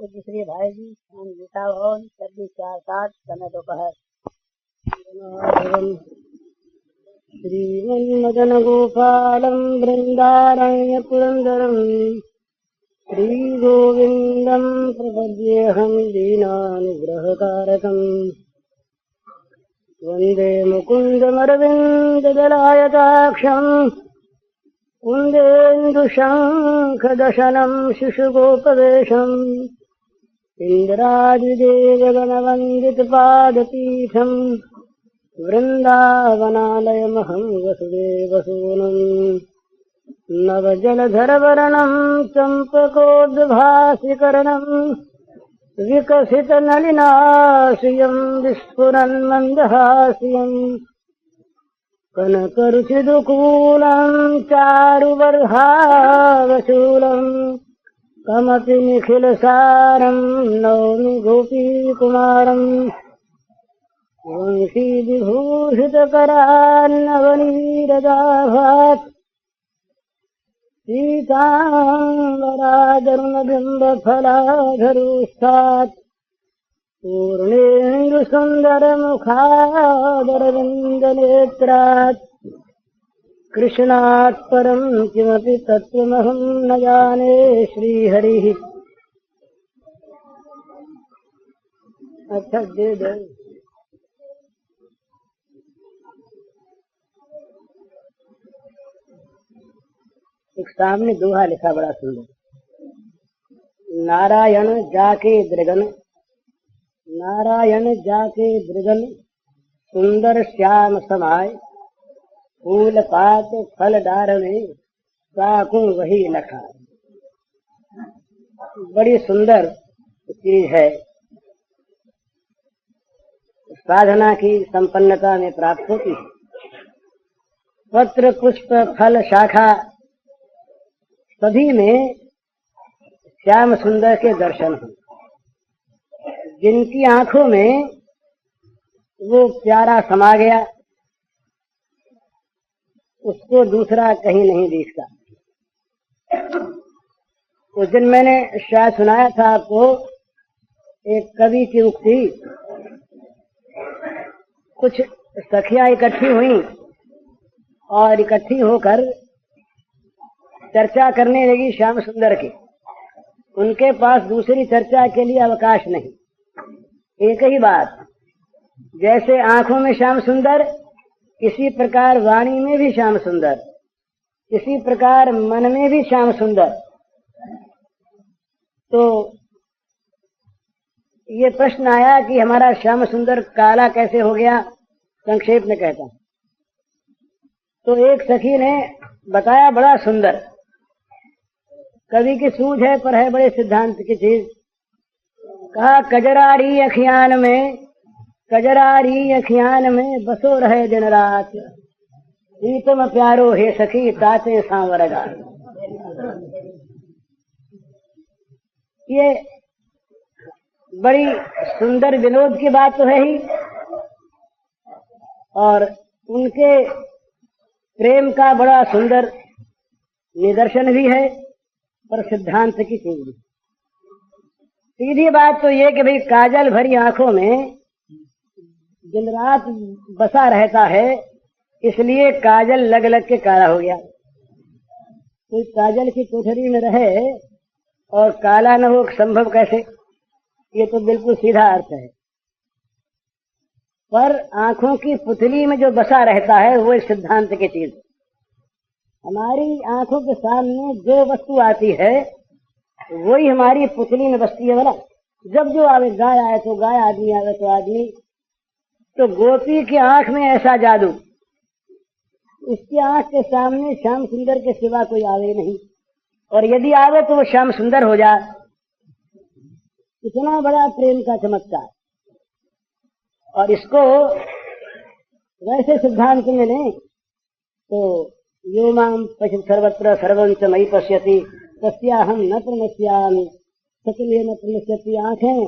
दूसरे भाई जी गीता भवन 26/4/7 समय दोपहर। श्रीमन्मदन गोपालम वृंदारण्य पुरंदरम श्री गोविंदम प्रपद्येऽहं दीनानुग्रहकारकम् वंदे मुकुन्दमरविन्ददलायताक्षम् कुन्देन्दुशङ्खदशनम् शिशुगोपवेशम् इन्द्रादिदेवगणवन्दितपादपीठम् वृन्दावनालयमहं वसुदेवसूनुम् नवजलधरवर्णम् चम्पकोद्भासिकरणम् विकसितनलिनाश्रियम् विस्फुरन्मन्दहास्यम् कनकरुचिदुकूलम् चारुवर्हावशूलम् कमपि निखिलसारम् नौमि गोपीकुमारम् वंशीविभूषितकरान्नवनीरदाभात् पीताम्बरादरुणबिम्बफलाधरोष्ठात् पूर्णेन्दुसुन्दरमुखादरविन्दनेत्रात् कृष्णात् परम् किमपि तत्त्वमहं न जाने। श्रीहरिः। अच्छा दे दो। एक सामने दोहा लिखा बड़ा सुंदर। नारायण जाके दृगन, नारायण जाके दृगन सुंदर श्याम समाय, फूल पात फल डार में साकू वही लखा। बड़ी सुंदर चीज है, साधना की संपन्नता में प्राप्त होती है। पत्र पुष्प फल शाखा सभी में श्याम सुंदर के दर्शन हैं। जिनकी आंखों में वो प्यारा समा गया उसको दूसरा कहीं नहीं दिखता। उस दिन मैंने शायद सुनाया था आपको, एक कवि की उक्ति। कुछ सखियां इकट्ठी हुई और इकट्ठी होकर चर्चा करने लगी श्याम सुंदर की। उनके पास दूसरी चर्चा के लिए अवकाश नहीं। एक ही बात, जैसे आंखों में श्याम सुंदर, इसी प्रकार वाणी में भी श्याम सुंदर, इसी प्रकार मन में भी श्याम सुंदर। तो ये प्रश्न आया कि हमारा श्याम सुंदर काला कैसे हो गया। संक्षेप में कहता हूं। तो एक सखी ने बताया बड़ा सुंदर। कवि की सूझ है पर है बड़े सिद्धांत की चीज। कहा कजरारी अखियान में, कजरारी अखियान में बसो रहे दिन रात, प्रीतम प्यारो हे सखी ताते सांवरगा। ये बड़ी सुंदर विनोद की बात तो है ही, और उनके प्रेम का बड़ा सुंदर निदर्शन भी है, पर सिद्धांत की चीज भी। सीधी बात तो ये कि भाई काजल भरी आंखों में दिन रात बसा रहता है, इसलिए काजल लग लग के काला हो गया। कोई काजल की कोठरी में रहे और काला न हो, संभव कैसे? ये तो बिल्कुल सीधा अर्थ है। पर आंखों की पुतली में जो बसा रहता है वो एक सिद्धांत की चीज। हमारी आंखों के सामने जो वस्तु आती है वही हमारी पुतली में बसती है। बोला जब जो आवे, गाय आए तो गाय, आदमी आवे तो आदमी। तो गोपी की आंख में ऐसा जादू, उसकी आंख के सामने श्याम सुंदर के सिवा कोई आवे नहीं, और यदि आवे तो वो श्याम सुंदर हो जाए। इतना बड़ा प्रेम का चमत्कार। और इसको वैसे सिद्धांत में लें तो यो माम पश्यति सर्वत्र सर्वं च मयि पश्यति तस्याहं न प्रणश्यामि सकलेन प्रणश्यति। आंखें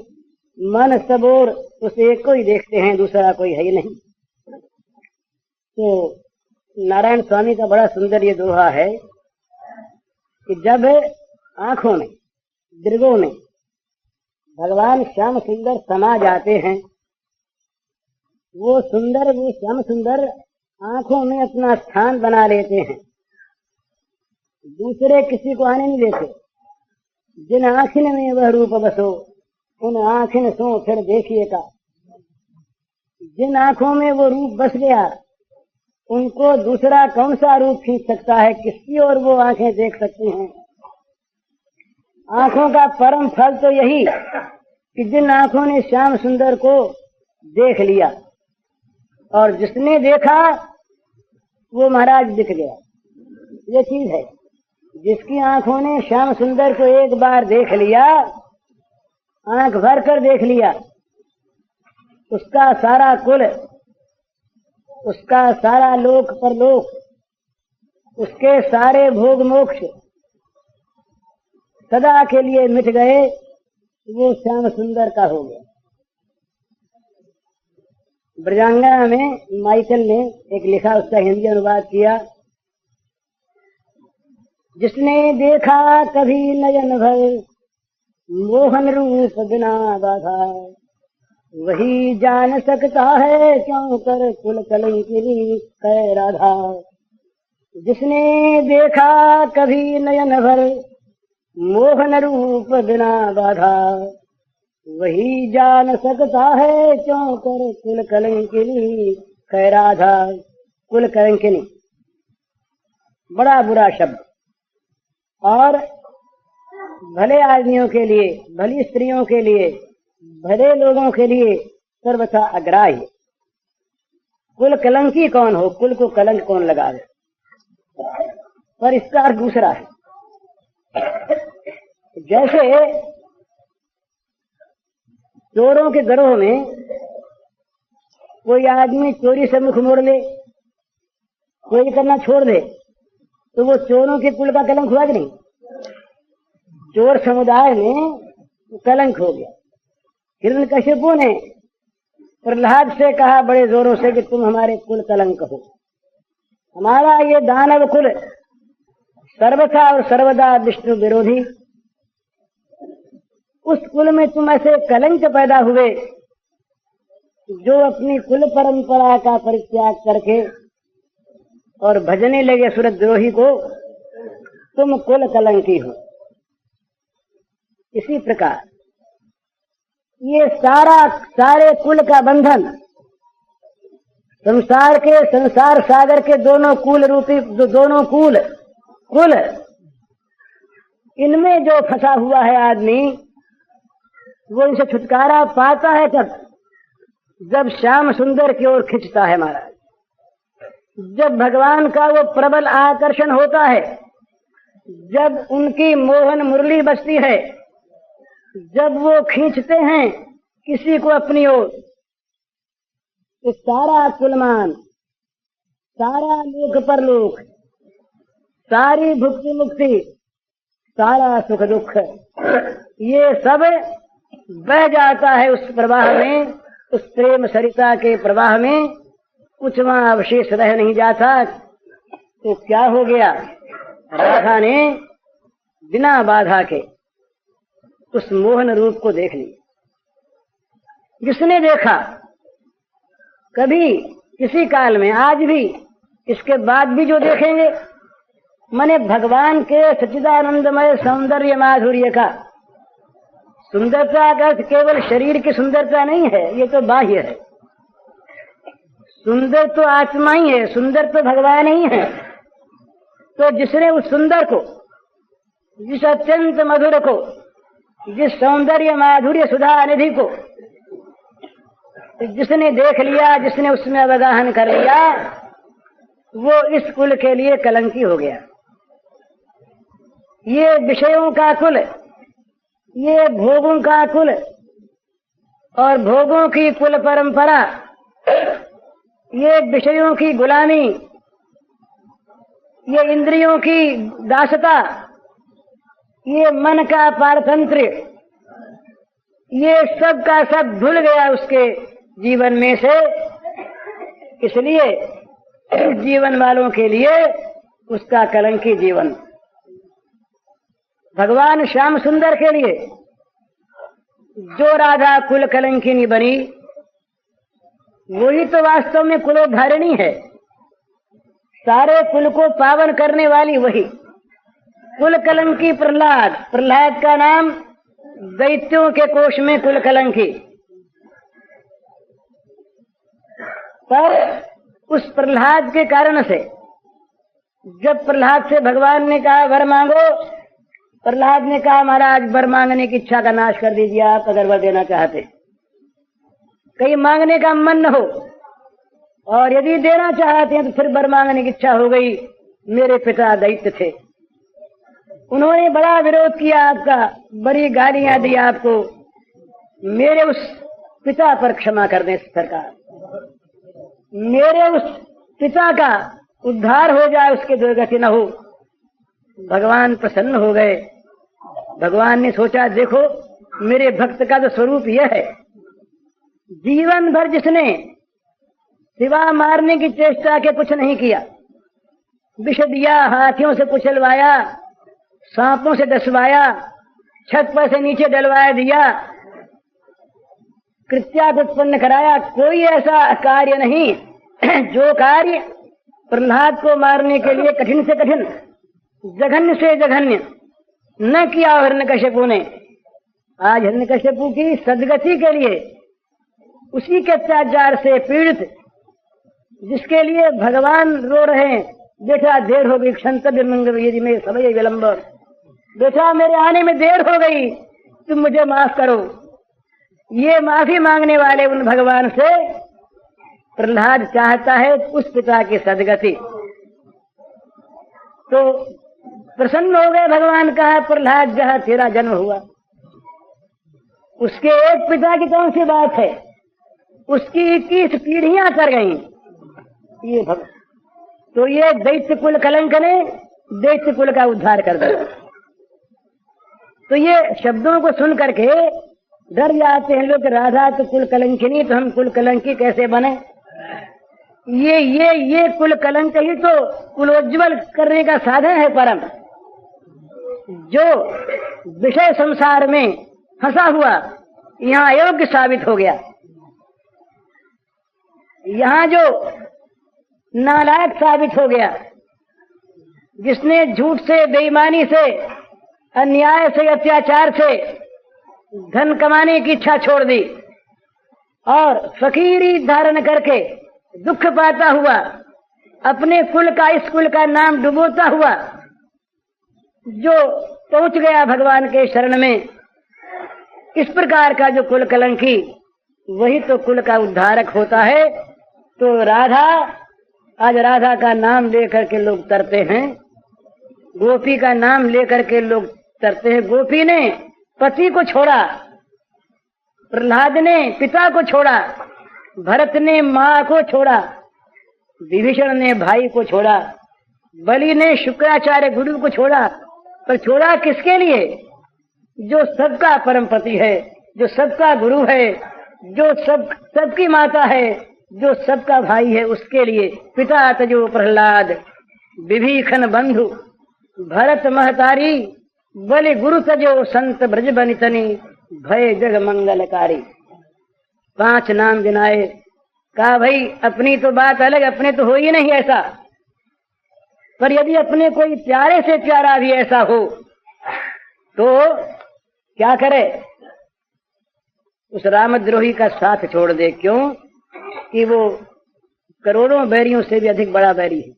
मन सब और उस एक को ही देखते हैं, दूसरा कोई है ही नहीं। तो नारायण स्वामी का बड़ा सुंदर ये दोहा है कि जब आंखों में, दृगों में भगवान श्याम सुंदर समा जाते हैं। वो श्याम सुंदर आंखों में अपना स्थान बना लेते हैं, दूसरे किसी को आने नहीं देते। जिन आँखिन में वह रूप बसो, उन आँखिन सो फिर देखिए का। जिन आंखों में वो रूप बस गया, उनको दूसरा कौन सा रूप खींच सकता है? किसकी ओर वो आंखें देख सकती हैं? आंखों का परम फल तो यही कि जिन आंखों ने श्याम सुंदर को देख लिया, और जिसने देखा वो महाराज दिख गया। ये चीज है, जिसकी आंखों ने श्याम सुंदर को एक बार देख लिया, आंख भर कर देख लिया, उसका सारा कुल, उसका सारा लोक परलोक, उसके सारे भोग मोक्ष सदा के लिए मिट गए। वो श्याम सुंदर का हो गया। ब्रजांगना में माइकल ने एक लिखा, उसका हिंदी अनुवाद किया। जिसने देखा कभी नयन भर मोहन रूप बिना बाधा, वही जान सकता है क्यों कर कुल कलंकिनी कै राधा। जिसने देखा कभी नयन भर मोहन रूप बिना बाधा, वही जान सकता है क्यों कर कुल कलंकिनी कै राधा। कुल कलंकिनी बड़ा बुरा शब्द, और भले आदमियों के लिए, भली स्त्रियों के लिए, भले लोगों के लिए सर्वथा अग्राह्य। कुल कलंकी कौन हो? कुल को कलंक कौन लगावे? पर इसका अर्थ दूसरा है। जैसे चोरों के गिरोह में कोई आदमी चोरी से मुख मोड़ ले, चोरी करना छोड़ दे, तो वो चोरों के कुल का कलंक हुआ कि नहीं? चोर समुदाय में कलंक हो गया। हिरण्यकशिपु ने प्रहलाद से कहा बड़े जोरों से कि तुम हमारे कुल कलंक हो। हमारा ये दानव कुल सर्वथा और सर्वदा विष्णु विरोधी, उस कुल में तुम ऐसे कलंक पैदा हुए जो अपनी कुल परंपरा का परित्याग करके और भजने लगे सुरद्रोही को, तुम कुल कलंकी हो। इसी प्रकार ये सारे कुल का बंधन, संसार सागर के दोनों कुल रूपी, दोनों कुल, इनमें जो फंसा हुआ है आदमी, वो इनसे छुटकारा पाता है तब जब श्याम सुंदर की ओर खिंचता है महाराज। जब भगवान का वो प्रबल आकर्षण होता है, जब उनकी मोहन मुरली बजती है, जब वो खींचते हैं किसी को अपनी ओर, तो सारा कुलमान, सारा लोक परलोक, सारी भुक्ति मुक्ति, सारा सुख दुख, ये सब बह जाता है उस प्रवाह में, उस प्रेम सरिता के प्रवाह में। कुछ वहां अवशेष रह नहीं जाता। तो क्या हो गया? राधा ने बिना बाधा के उस मोहन रूप को देख लिया। जिसने देखा, कभी किसी काल में, आज भी, इसके बाद भी जो देखेंगे, माने भगवान के सच्चिदानंदमय सौंदर्य माधुर्य का, सुंदरता का अर्थ केवल शरीर की सुंदरता नहीं है, ये तो बाह्य है। सुंदर तो आत्मा ही है, सुंदर तो भगवान ही है। तो जिसने उस सुंदर को, जिस अत्यंत मधुर को, जिस सौंदर्य माधुर्य सुधा निधि को जिसने देख लिया, जिसने उसमें अवगाहन कर लिया, वो इस कुल के लिए कलंकी हो गया। ये विषयों का कुल, ये भोगों का कुल और भोगों की कुल परंपरा, ये विषयों की गुलामी, ये इंद्रियों की दासता, ये मन का पारतंत्र, ये सब का सब धुल गया उसके जीवन में से। इसलिए जीवन वालों के लिए उसका कलंकी जीवन। भगवान श्याम सुंदर के लिए जो राधा कुल कलंकिनी बनी वही तो वास्तव में कुलोद्धारिणी है। सारे कुल को पावन करने वाली वही कुल कलंकी प्रहलाद। प्रहलाद का नाम दैत्यों के कोश में कुल कलंकी। पर उस प्रहलाद के कारण से जब प्रहलाद से भगवान ने कहा वर मांगो, प्रहलाद ने कहा महाराज वर मांगने की इच्छा का नाश कर दीजिए आप, अगर वर देना चाहते। कहीं मांगने का मन न हो और यदि देना चाहते हैं तो फिर वर मांगने की इच्छा हो गई। मेरे पिता दैत्य थे, उन्होंने बड़ा विरोध किया आपका, बड़ी गालियां दी आपको। मेरे उस पिता पर क्षमा कर दें सरकार, मेरे उस पिता का उद्धार हो जाए, उसके दुर्गति न हो। भगवान प्रसन्न हो गए। भगवान ने सोचा देखो मेरे भक्त का तो स्वरूप यह है, जीवन भर जिसने सिवा मारने की चेष्टा के कुछ नहीं किया, विष दिया, हाथियों से कुचलवाया, सांपों से डसवाया, छत पर से नीचे डलवाया दिया, कृत्या उत्पन्न कराया, कोई ऐसा कार्य नहीं जो कार्य प्रहलाद को मारने के लिए कठिन से कठिन, जघन्य से जघन्य न किया हिरण्यकश्यपु ने। आज हिरण्यकश्यपु की सद्गति के लिए, उसी के अत्याचार से पीड़ित, जिसके लिए भगवान रो रहे हैं, बेटा देर हो गई, क्षंतव्य मंगल यदि में समय विलंब, बेटा मेरे आने में देर हो गई, तुम मुझे माफ करो। ये माफी मांगने वाले उन भगवान से प्रहलाद चाहता है उस पिता की सद्गति। तो प्रसन्न हो गए भगवान। कहा प्रहलाद जहाँ तेरा जन्म हुआ उसके एक पिता की कौन सी बात है, उसकी 21 पीढ़ियां कर गई ये भगवान। तो ये दैत्य कुल कलंक ने दैत्य कुल का उद्धार कर दिया। तो ये शब्दों को सुन करके डर जाते हैं लोग, राधा तो कुल कलंकिनी, तो हम कुल कलंकी कैसे बने। ये कुल कलंक ही तो कुलोज्वल करने का साधन है परम। जो विषय संसार में फंसा हुआ यहाँ अयोग्य साबित हो गया, यहाँ जो नालायक साबित हो गया, जिसने झूठ से, बेईमानी से, अन्याय से, अत्याचार से धन कमाने की इच्छा छोड़ दी और फकीरी धारण करके दुख पाता हुआ, अपने कुल का, इस कुल का नाम डुबोता हुआ जो पहुंच गया भगवान के शरण में, इस प्रकार का जो कुल कलंकी, वही तो कुल का उद्धारक होता है। तो राधा, आज राधा का नाम लेकर के लोग तरते हैं, गोपी का नाम लेकर के लोग तरते हैं। गोपी ने पति को छोड़ा, प्रहलाद ने पिता को छोड़ा, भरत ने माँ को छोड़ा, विभीषण ने भाई को छोड़ा, बलि ने शुक्राचार्य गुरु को छोड़ा। पर छोड़ा किसके लिए? जो सबका परम पति है, जो सबका गुरु है, जो सबकी माता है, जो सबका भाई है, उसके लिए। पिता तजो प्रहलाद, विभीषण बंधु, भरत महतारी, बलि गुरु तजो संत ब्रज बनितनी, भय जग मंगलकारी। 5 नाम गिनाए। कहा भाई अपनी तो बात अलग, अपने तो हो ही नहीं ऐसा, पर यदि अपने कोई प्यारे से प्यारा भी ऐसा हो तो क्या करे? उस रामद्रोही का साथ छोड़ दे। क्यों? कि वो करोड़ों बैरियों से भी अधिक बड़ा बैरी है।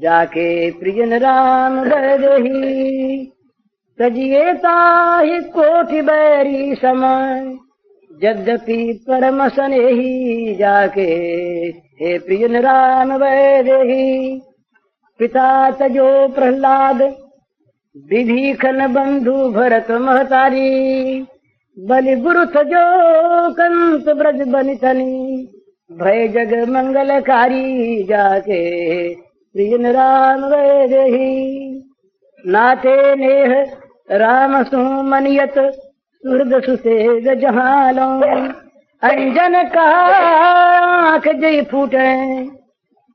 जाके प्रियन राम बरही, तजिए ताहि कोटि बैरी समय, यद्यपि परम स्नेही जाके हे प्रियन राम वैदेही। पिता तजो प्रहलाद, विभीषण बंधु भरत महतारी, बलि गुरु तजो कंत ब्रज बनितनी, भय जग मंगलकारी जाके प्रियन राम वैदेही। नाते नेह राम सुमनियत, सुहृद सुसेग जहालो, अंजन का जय फूटे,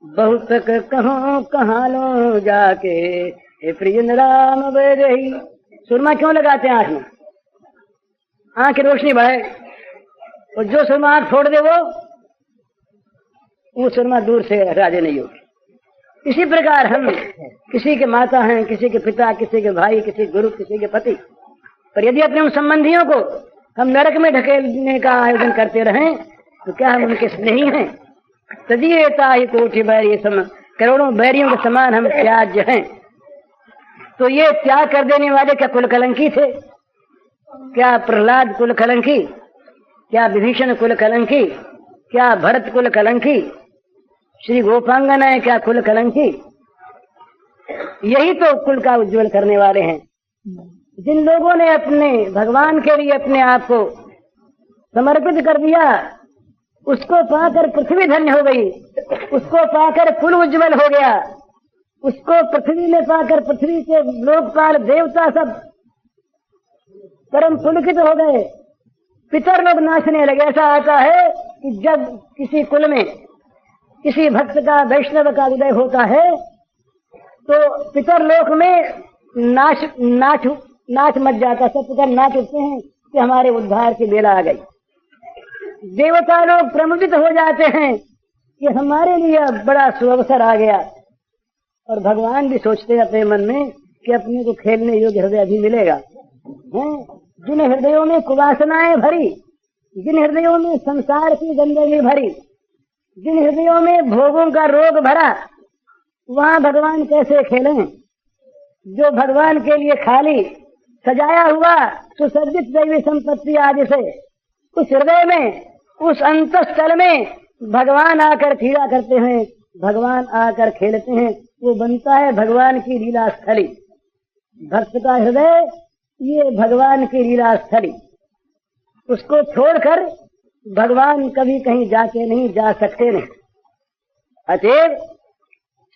बहुत कहूँ कहाँ लो जाके हे प्रियन राम वैदेही। सुरमा क्यों लगाते हैं आंख में? आंख की रोशनी बढ़े, और जो सुरमा आंख फोड़ दे वो सुरमा दूर से राजे नहीं होगी। इसी प्रकार हम किसी के माता हैं, किसी के पिता, किसी के भाई, किसी गुरु, किसी के पति, पर यदि अपने उन संबंधियों को हम नरक में ढकेलने का आयोजन करते रहें तो क्या हम उनके स्नेही हैं? तदीयता ही कोटि बैरी सम, करोड़ों बैरियों के समान हम त्याज्य हैं। तो ये त्याग कर देने वाले क्या कुल कलंकी थे? क्या प्रहलाद कुल कलंकी? क्या विभीषण कुल कलंकी? क्या भरत कुल कलंकी? श्री गोपांगना है क्या कुल कलंकी? यही तो कुल का उज्जवल करने वाले हैं। जिन लोगों ने अपने भगवान के लिए अपने आप को समर्पित कर दिया, उसको पाकर पृथ्वी धन्य हो गई, उसको पाकर कुल उज्जवल हो गया, उसको पृथ्वी में पाकर पृथ्वी के लोकपाल देवता सब परम पुलकित हो गए, पितर लोग नाचने लगे। ऐसा आता है कि जब किसी कुल में किसी भक्त का, वैष्णव का उदय होता है तो पितर लोक में नाच मच जाता, सब पितर नाच उठते हैं कि हमारे उद्धार की बेला आ गई। देवता लोग प्रमुदित हो जाते हैं कि हमारे लिए बड़ा सुअवसर आ गया, और भगवान भी सोचते हैं अपने मन में कि अपने को खेलने योग्य हृदय अभी मिलेगा। जिन हृदयों में कुवासनाएं भरी, जिन हृदयों में संसार की गंदगी भरी, जिन हृदयों में भोगों का रोग भरा, वहां भगवान कैसे खेलें? जो भगवान के लिए खाली सजाया हुआ सुसज्जित दैवी संपत्ति आदि से उस हृदय में, उस अंतस्थल में भगवान आकर क्रीड़ा करते हैं, भगवान आकर खेलते हैं, वो बनता है भगवान की लीला स्थली। भक्त का हृदय ये भगवान की लीला स्थली, उसको छोड़कर भगवान कभी कहीं जाके नहीं, जा सकते नहीं। अतएव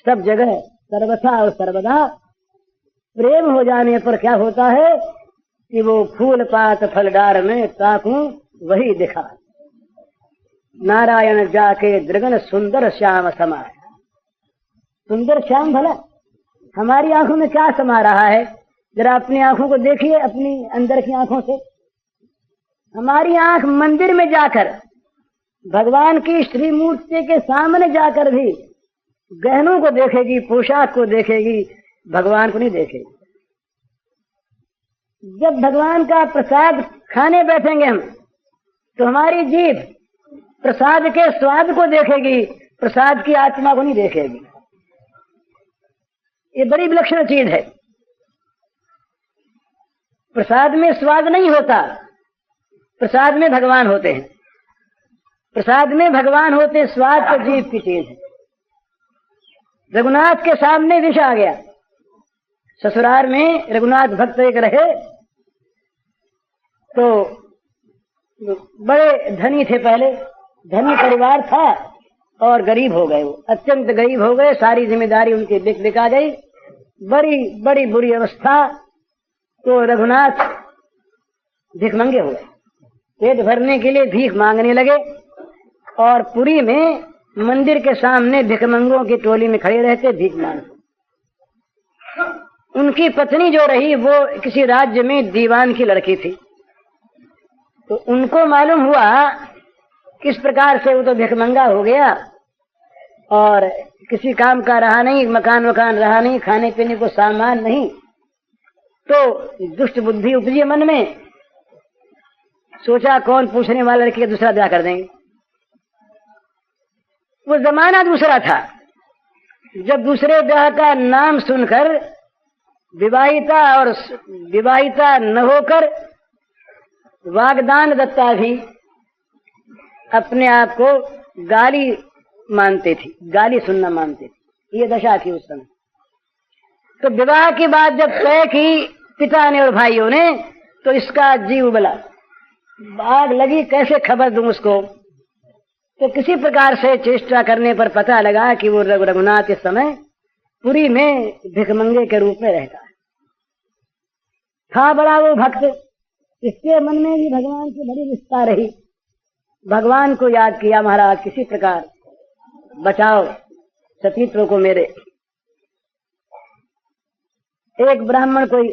सब जगह सर्वथा और सर्वदा प्रेम हो जाने पर क्या होता है कि वो फूल पात फलडार में ताकूं वही दिखा, नारायण जाके दृगन सुंदर श्याम समाए। सुंदर श्याम भला हमारी आंखों में क्या समा रहा है? जरा अपनी आंखों को देखिए, अपनी अंदर की आंखों से। हमारी आंख मंदिर में जाकर, भगवान की श्री मूर्ति के सामने जाकर भी गहनों को देखेगी, पोशाक को देखेगी, भगवान को नहीं देखेगी। जब भगवान का प्रसाद खाने बैठेंगे हम, तो हमारी जीभ प्रसाद के स्वाद को देखेगी, प्रसाद की आत्मा को नहीं देखेगी। ये बड़ी विलक्षण चीज है। प्रसाद में स्वाद नहीं होता, प्रसाद में भगवान होते हैं। प्रसाद में भगवान होते, स्वाद तो जीभ की चीज है। रघुनाथ के सामने विष आ गया। ससुराल में रघुनाथ भक्त एक रहे, तो बड़े धनी थे, पहले धनी परिवार था और गरीब हो गए। वो अत्यंत गरीब हो गए, सारी जिम्मेदारी उनकी बिक आ गई, बड़ी बड़ी बुरी अवस्था। तो रघुनाथ भिखमंगे हो गए, पेट भरने के लिए भीख मांगने लगे, और पुरी में मंदिर के सामने भिखमंगों की टोली में खड़े रहते, भीख मांगते। उनकी पत्नी जो रही वो किसी राज्य में दीवान की लड़की थी, तो उनको मालूम हुआ किस प्रकार से वो तो भिखमंगा हो गया और किसी काम का रहा नहीं, मकान रहा नहीं, खाने पीने को सामान नहीं। तो दुष्ट बुद्धि उपजी मन में, सोचा कौन पूछने वाला लड़की का दूसरा ब्याह कर देंगे। वो जमाना दूसरा था, जब दूसरे ब्याह का नाम सुनकर विवाहिता और विवाहिता न होकर वागदान दत्ता भी अपने आप को गाली मानते थी, गाली सुनना मानते थे। ये दशा थी उस समय। तो विवाह की बात जब तय की पिता ने और भाइयों ने, तो इसका जीव उबला, आग लगी, कैसे खबर दूं उसको। तो किसी प्रकार से चेष्टा करने पर पता लगा कि वो रघुनाथ इस समय पुरी में भिखमंगे के रूप में रहता है। था बड़ा वो भक्त, इसके मन में भी भगवान की बड़ी निष्ठा रही। भगवान को याद किया, महाराज किसी प्रकार बचाओ सतीत्व को मेरे। एक ब्राह्मण कोई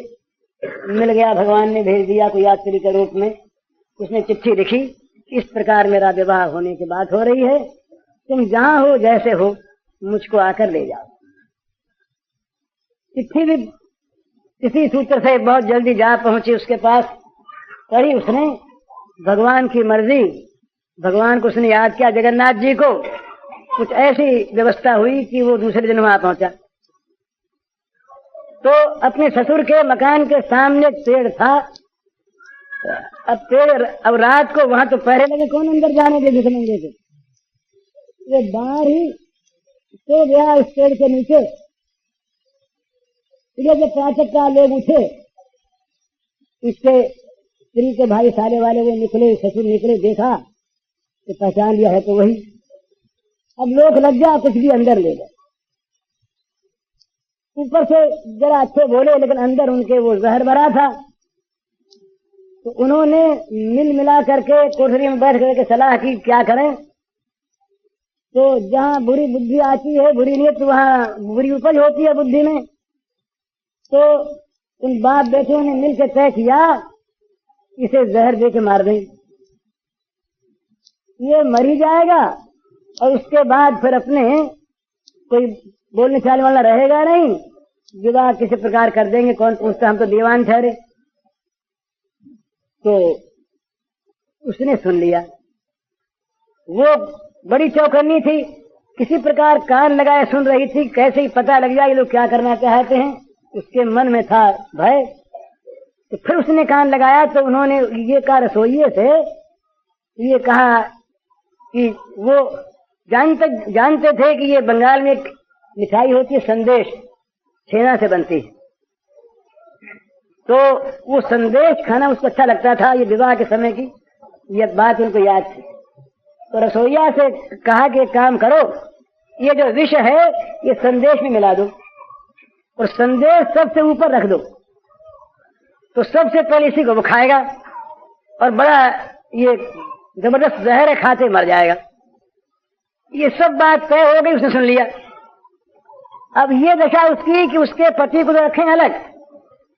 मिल गया, भगवान ने भेज दिया कोई यात्री के रूप में, उसने चिट्ठी लिखी, इस प्रकार मेरा विवाह होने की बात हो रही है, तुम जहां हो जैसे हो मुझको आकर ले जाओ। चिट्ठी भी किसी सूत्र से बहुत जल्दी जा पहुंची उसके पास, पढ़ी उसने, भगवान की मर्जी, भगवान को उसने याद किया, जगन्नाथ जी को, कुछ ऐसी व्यवस्था हुई कि वो दूसरे दिन वहां पहुंचा। तो अपने ससुर के मकान के सामने पेड़ था, अब रात को वहां तो पहरे लगे, कौन अंदर जाने दे समझे थे, वो बाहर ही तो गया उस पेड़ के नीचे। जब प्रातः काल लोग उठे, उसके स्त्री के भाई साले वाले वो निकले, ससुर निकले, देखा तो पहचान लिया है तो वही। अब लोग लग जा, कुछ भी अंदर ले गए, ऊपर से जरा अच्छे बोले, लेकिन अंदर उनके वो जहर भरा था। तो उन्होंने मिल मिला करके कोठरी में बैठ करके सलाह की क्या करें। तो जहाँ बुरी बुद्धि आती है, बुरी नीयत, वहाँ बुरी उपज होती है बुद्धि में। तो उन बाप बेटियों ने मिलकर तय किया, इसे जहर दे के मार दें, ये मरी जाएगा, और उसके बाद फिर अपने कोई बोलने चालने वाला रहेगा नहीं, विवाह किसी प्रकार कर देंगे, कौन पूछता, हम तो दीवान ठहरे। तो उसने सुन लिया। वो बड़ी चौकन्नी थी, किसी प्रकार कान लगाए सुन रही थी, कैसे ही पता लग जाए ये लोग क्या करना चाहते हैं, उसके मन में था भय। तो फिर उसने कान लगाया तो उन्होंने ये कहा रसोइये से, ये कहा कि वो जानते थे कि ये बंगाल में एक मिठाई होती है संदेश, छेना से बनती है, तो वो संदेश खाना उसको अच्छा लगता था। ये विवाह के समय की ये बात उनको याद थी। तो रसोइया से कहा कि एक काम करो, ये जो विष है ये संदेश में मिला दो और संदेश सबसे ऊपर रख दो, तो सबसे पहले इसी को वो खाएगा और बड़ा ये जबरदस्त जहर खाते मर जाएगा। ये सब बात तय हो गई, उसने सुन लिया। अब ये दशा उसकी कि उसके पति को तो रखें अलग,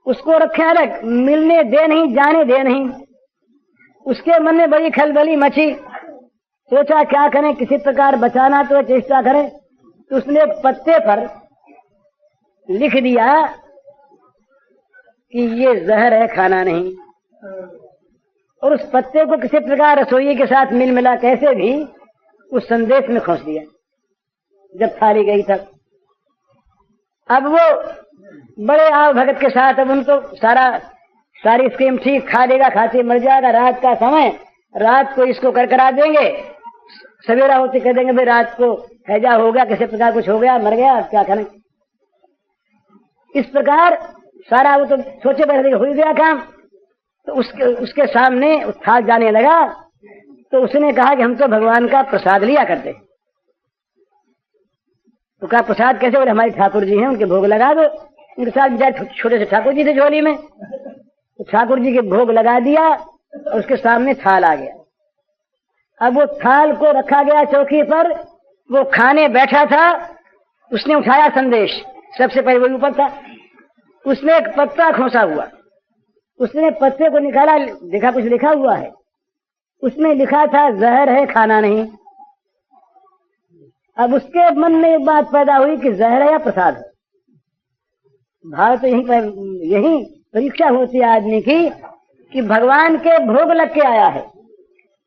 उसको रखें अलग, मिलने दे नहीं, जाने दे नहीं। उसके मन में बड़ी खलबली मची, सोचा क्या करें, किसी प्रकार बचाना तो चेष्टा करें। तो उसने एक पत्ते पर लिख दिया कि ये जहर है, खाना नहीं, और उस पत्ते को किसी प्रकार रसोई के साथ मिल मिला कैसे भी उस संदेश में खोस दिया। जब थाली गई तक अब वो बड़े आव भगत के साथ, अब उनको सारी स्कीम ठीक, खा लेगा, खाते मर जाएगा, रात का समय, रात को इसको करा देंगे, सवेरा होते कह देंगे भाई रात को हैजा हो गया, किसी प्रकार कुछ हो गया, मर गया, अब क्या करें। इस प्रकार सारा वो तो सोचे बैठे हो गया काम। तो उसके सामने थाल जाने लगा। तो उसने कहा कि हम तो भगवान का प्रसाद लिया करते। तो कहा प्रसाद कैसे, बोले हमारे ठाकुर जी हैं, उनके भोग लगा दो। उनके साथ बेचारे छोटे से ठाकुर जी थे झोली में, तो ठाकुर जी के भोग लगा दिया और उसके सामने थाल आ गया। अब वो थाल को रखा गया चौकी पर, वो खाने बैठा था, उसने उठाया संदेश, सबसे पहले वही ऊपर था, उसने एक पत्ता खोसा हुआ, उसने पत्ते को निकाला, देखा कुछ लिखा हुआ है, उसमें लिखा था जहर है, खाना नहीं। अब उसके मन में एक बात पैदा हुई कि जहर है या प्रसाद है। भाव तो यही परीक्षा होती है आदमी की कि भगवान के भोग लग के आया है।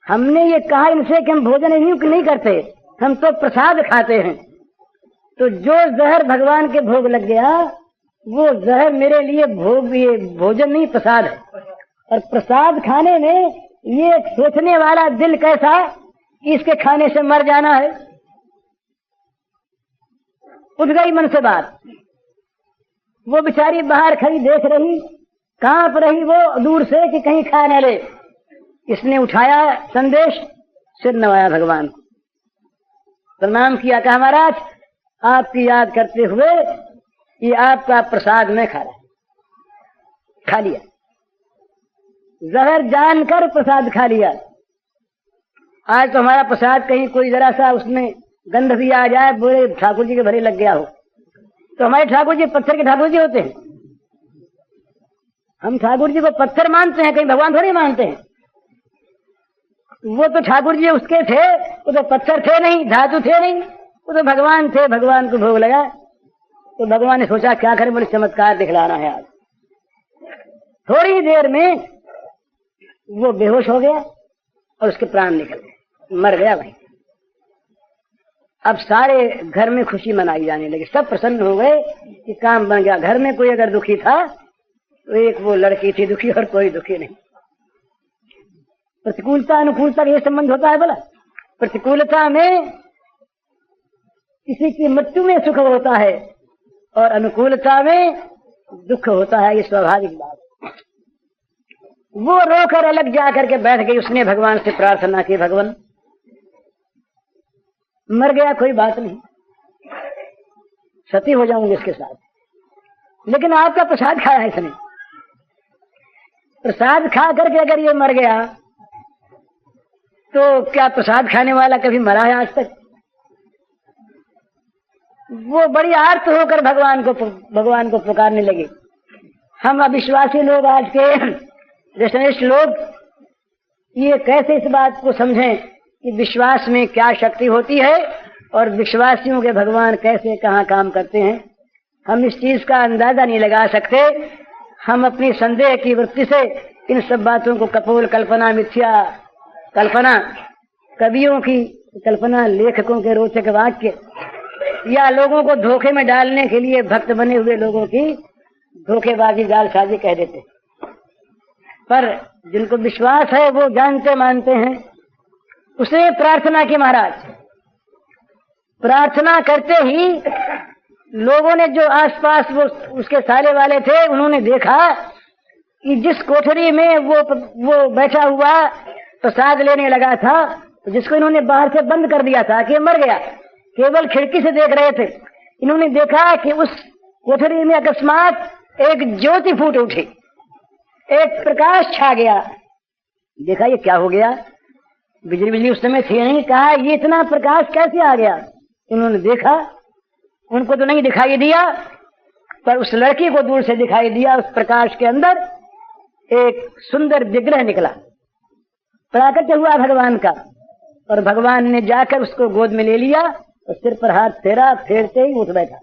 हमने ये कहा इनसे कि हम भोजन नहीं करते, हम तो प्रसाद खाते हैं। तो जो जहर भगवान के भोग लग गया, वो जहर मेरे लिए भोजन नहीं, प्रसाद है। और प्रसाद खाने में ये सोचने वाला दिल कैसा कि इसके खाने से मर जाना है। उठ गई मन से बात। वो बेचारी बाहर खड़ी देख रही, कांप रही वो दूर से कि कहीं खा न ले। इसने उठाया संदेश, सिर नवाया भगवान को, प्रणाम किया, कहा महाराज आपकी याद करते हुए ये आपका प्रसाद मैं खा लिया। जहर जानकर प्रसाद खा लिया। आज तो हमारा प्रसाद कहीं कोई जरा सा उसमें गंध भी आ जाए, बोले ठाकुर जी के भरे लग गया हो, तो हमारे ठाकुर जी पत्थर के ठाकुर जी होते हैं। हम ठाकुर जी को पत्थर मानते हैं, कहीं भगवान थोड़ी मानते हैं। वो तो ठाकुर जी उसके थे, वो तो पत्थर थे नहीं, धातु थे नहीं, वो तो भगवान थे। भगवान को भोग लगा तो भगवान ने सोचा क्या करें, बोले चमत्कार दिखलाना है आज। थोड़ी देर में वो बेहोश हो गया और उसके प्राण निकल गए, मर गया वहीं। अब सारे घर में खुशी मनाई जाने लगी, सब प्रसन्न हो गए कि काम बन गया। घर में कोई अगर दुखी था तो एक वो लड़की थी दुखी और कोई दुखी नहीं। प्रतिकूलता अनुकूलता का ये संबंध होता है बोला। प्रतिकूलता में किसी की मृत्यु में सुख होता है और अनुकूलता में दुख होता है, ये स्वाभाविक बात। वो रोकर अलग जाकर के बैठ गई। उसने भगवान से प्रार्थना की, भगवान मर गया कोई बात नहीं, सती हो जाऊंगी इसके साथ, लेकिन आपका प्रसाद खाया इसने। प्रसाद खा करके अगर ये मर गया तो क्या प्रसाद खाने वाला कभी मरा है आज तक? वो बड़ी आर्त होकर भगवान को पुकारने लगे। हम अविश्वासी लोग, आज के रेशनिस्ट लोग, ये कैसे इस बात को समझें कि विश्वास में क्या शक्ति होती है और विश्वासियों के भगवान कैसे कहाँ काम करते हैं। हम इस चीज का अंदाजा नहीं लगा सकते। हम अपनी संदेह की वृत्ति से इन सब बातों को कपोल कल्पना, मिथ्या कल्पना, कवियों की कल्पना, लेखकों के रोचक वाक्य या लोगों को धोखे में डालने के लिए भक्त बने हुए लोगों की धोखेबाजी, जालसाजी कह देते। पर जिनको विश्वास है वो जानते मानते हैं। उसने प्रार्थना की महाराज। प्रार्थना करते ही लोगों ने, जो आसपास वो उसके साले वाले थे, उन्होंने देखा कि जिस कोठरी में वो बैठा हुआ प्रसाद लेने लगा था, तो जिसको इन्होंने बाहर से बंद कर दिया था कि मर गया, केवल खिड़की से देख रहे थे, इन्होंने देखा कि उस कोठरी में अकस्मात एक ज्योति फूट उठी, एक प्रकाश छा गया। देखा ये क्या हो गया, बिजली उस समय थी नहीं, कहा ये इतना प्रकाश कैसे आ गया। उन्होंने देखा, उनको तो नहीं दिखाई दिया, पर उस लड़की को दूर से दिखाई दिया। उस प्रकाश के अंदर एक सुंदर विग्रह निकला, प्राकट्य हुआ भगवान का, और भगवान ने जाकर उसको गोद में ले लिया और सिर पर हाथ फेरा, फेरते ही उठ बैठा,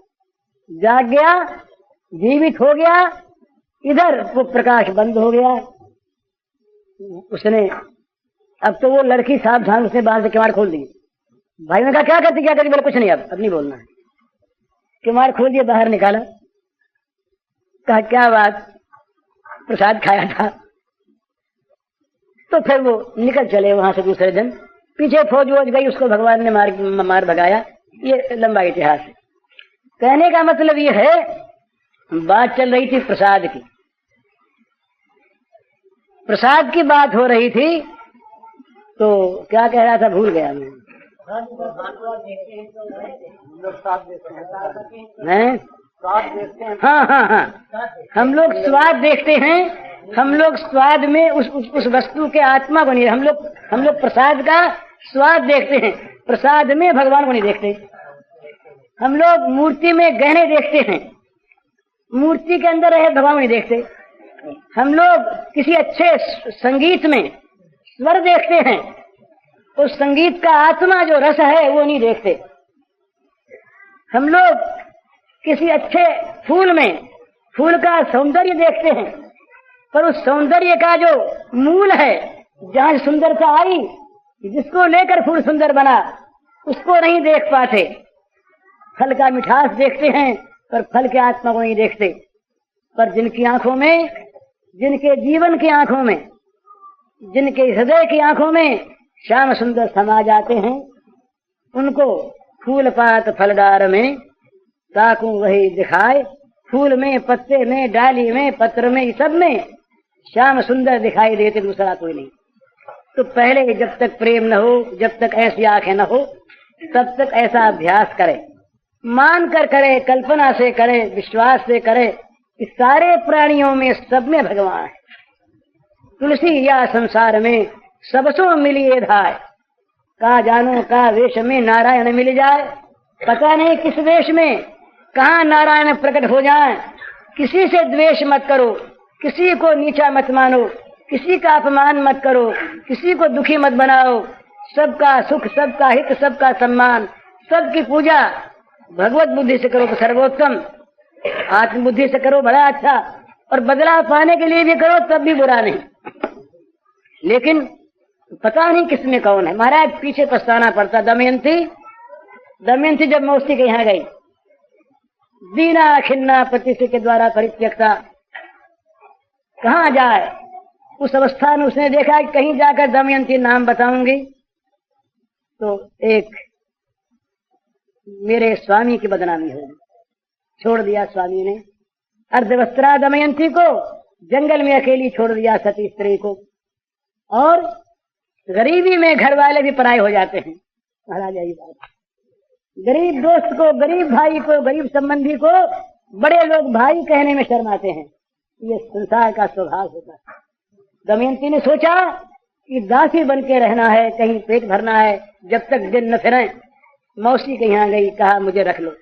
जाग गया, जीवित हो गया। इधर वो प्रकाश बंद हो गया। उसने, अब तो वो लड़की सावधान, उसने बाहर से किवाड़ खोल दी। भाई ने कहा क्या करती, बोले कुछ नहीं, अब नहीं बोलना है। किवाड़ खोल दिया, बाहर निकाला, कहा क्या बात, प्रसाद खाया था। तो फिर वो निकल चले वहां से दूसरे दिन। पीछे फौज वोज गई, उसको भगवान ने मार भगाया। ये लंबा इतिहास है। कहने का मतलब ये है, बात चल रही थी प्रसाद की, प्रसाद की बात हो रही थी, तो क्या कह रहा था भूल गया मैं। हाँ, हम लोग स्वाद देखते हैं। हम लोग स्वाद में उस वस्तु के आत्मा को नहीं, हम लोग प्रसाद का स्वाद देखते हैं, प्रसाद में भगवान को नहीं देखते। हम लोग मूर्ति में गहने देखते हैं, मूर्ति के अंदर रहे भगवान को नहीं देखते। हम लोग किसी अच्छे संगीत में स्वर देखते हैं, उस संगीत का आत्मा जो रस है वो नहीं देखते। हम लोग किसी अच्छे फूल में फूल का सौंदर्य देखते हैं, पर उस सौंदर्य का जो मूल है, जहां सुंदरता आई, जिसको लेकर फूल सुंदर बना, उसको नहीं देख पाते। फल का मिठास देखते हैं, पर फल के आत्मा को नहीं देखते। पर जिनकी आंखों में, जिनके जीवन की आंखों में, जिनके हृदय की आंखों में श्याम सुंदर समा जाते हैं, उनको फूल पात फलदार में ताकू वही दिखाए। फूल में, पत्ते में, डाली में, पत्र में, सब में श्याम सुंदर दिखाई देते, दूसरा कोई नहीं। तो पहले जब तक प्रेम न हो, जब तक ऐसी आंखें न हो, तब तक ऐसा अभ्यास करे, मान कर करे, कल्पना से करे, विश्वास से करे कि सारे प्राणियों में, सब में भगवान है। तुलसी या संसार में सबसो मिलिए धाय, का जानो का वेश में नारायण मिल जाए। पता नहीं किस वेश में कहाँ नारायण प्रकट हो जाए। किसी से द्वेष मत करो, किसी को नीचा मत मानो, किसी का अपमान मत करो, किसी को दुखी मत बनाओ, सबका सुख, सबका हित, सबका सम्मान, सबकी पूजा भगवत बुद्धि से करो तो सर्वोत्तम, आत्म बुद्धि से करो बड़ा अच्छा, और बदलाव पाने के लिए भी करो तब भी बुरा नहीं। लेकिन पता नहीं किसमें कौन है। महाराज पीछे पछताना पड़ता। दमयंती जब मौसी के यहाँ गई, दीना खिन्ना पति के द्वारा परित्यक्ता, कहाँ जाए। उस अवस्था में उसने देखा कि कहीं जाकर दमयंती नाम बताऊंगी तो एक मेरे स्वामी की बदनामी होगी। छोड़ दिया स्वामी ने। अर्धवस्त्रा दमयंती को जंगल में अकेली छोड़ दिया, सती स्त्री को। और गरीबी में घर वाले भी पराये हो जाते हैं। महाराज यही बात, गरीब दोस्त को, गरीब भाई को, गरीब संबंधी को बड़े लोग भाई कहने में शर्माते हैं। ये संसार का स्वभाव होता है। दमयंती ने सोचा कि दासी बन के रहना है, कहीं पेट भरना है, जब तक दिन न फिरे। मौसी के यहाँ गई, कहा मुझे रख लो,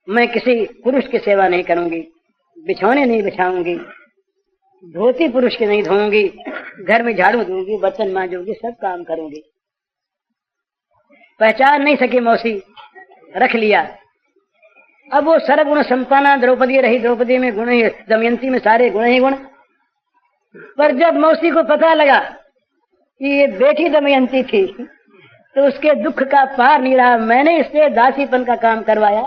मैं किसी पुरुष की सेवा नहीं करूंगी, बिछौने नहीं बिछाऊंगी, धोती पुरुष की नहीं धोऊंगी, घर में झाड़ू दूंगी, बर्तन मांजूंगी, सब काम करूंगी। पहचान नहीं सकी मौसी, रख लिया। अब वो सर्वगुण संपन्ना द्रौपदी रही। द्रौपदी में गुण ही, दमयंती में सारे गुण ही गुण। पर जब मौसी को पता लगा कि ये बेटी दमयंती थी तो उसके दुख का पार नहीं रहा। मैंने इससे दासीपन का काम करवाया,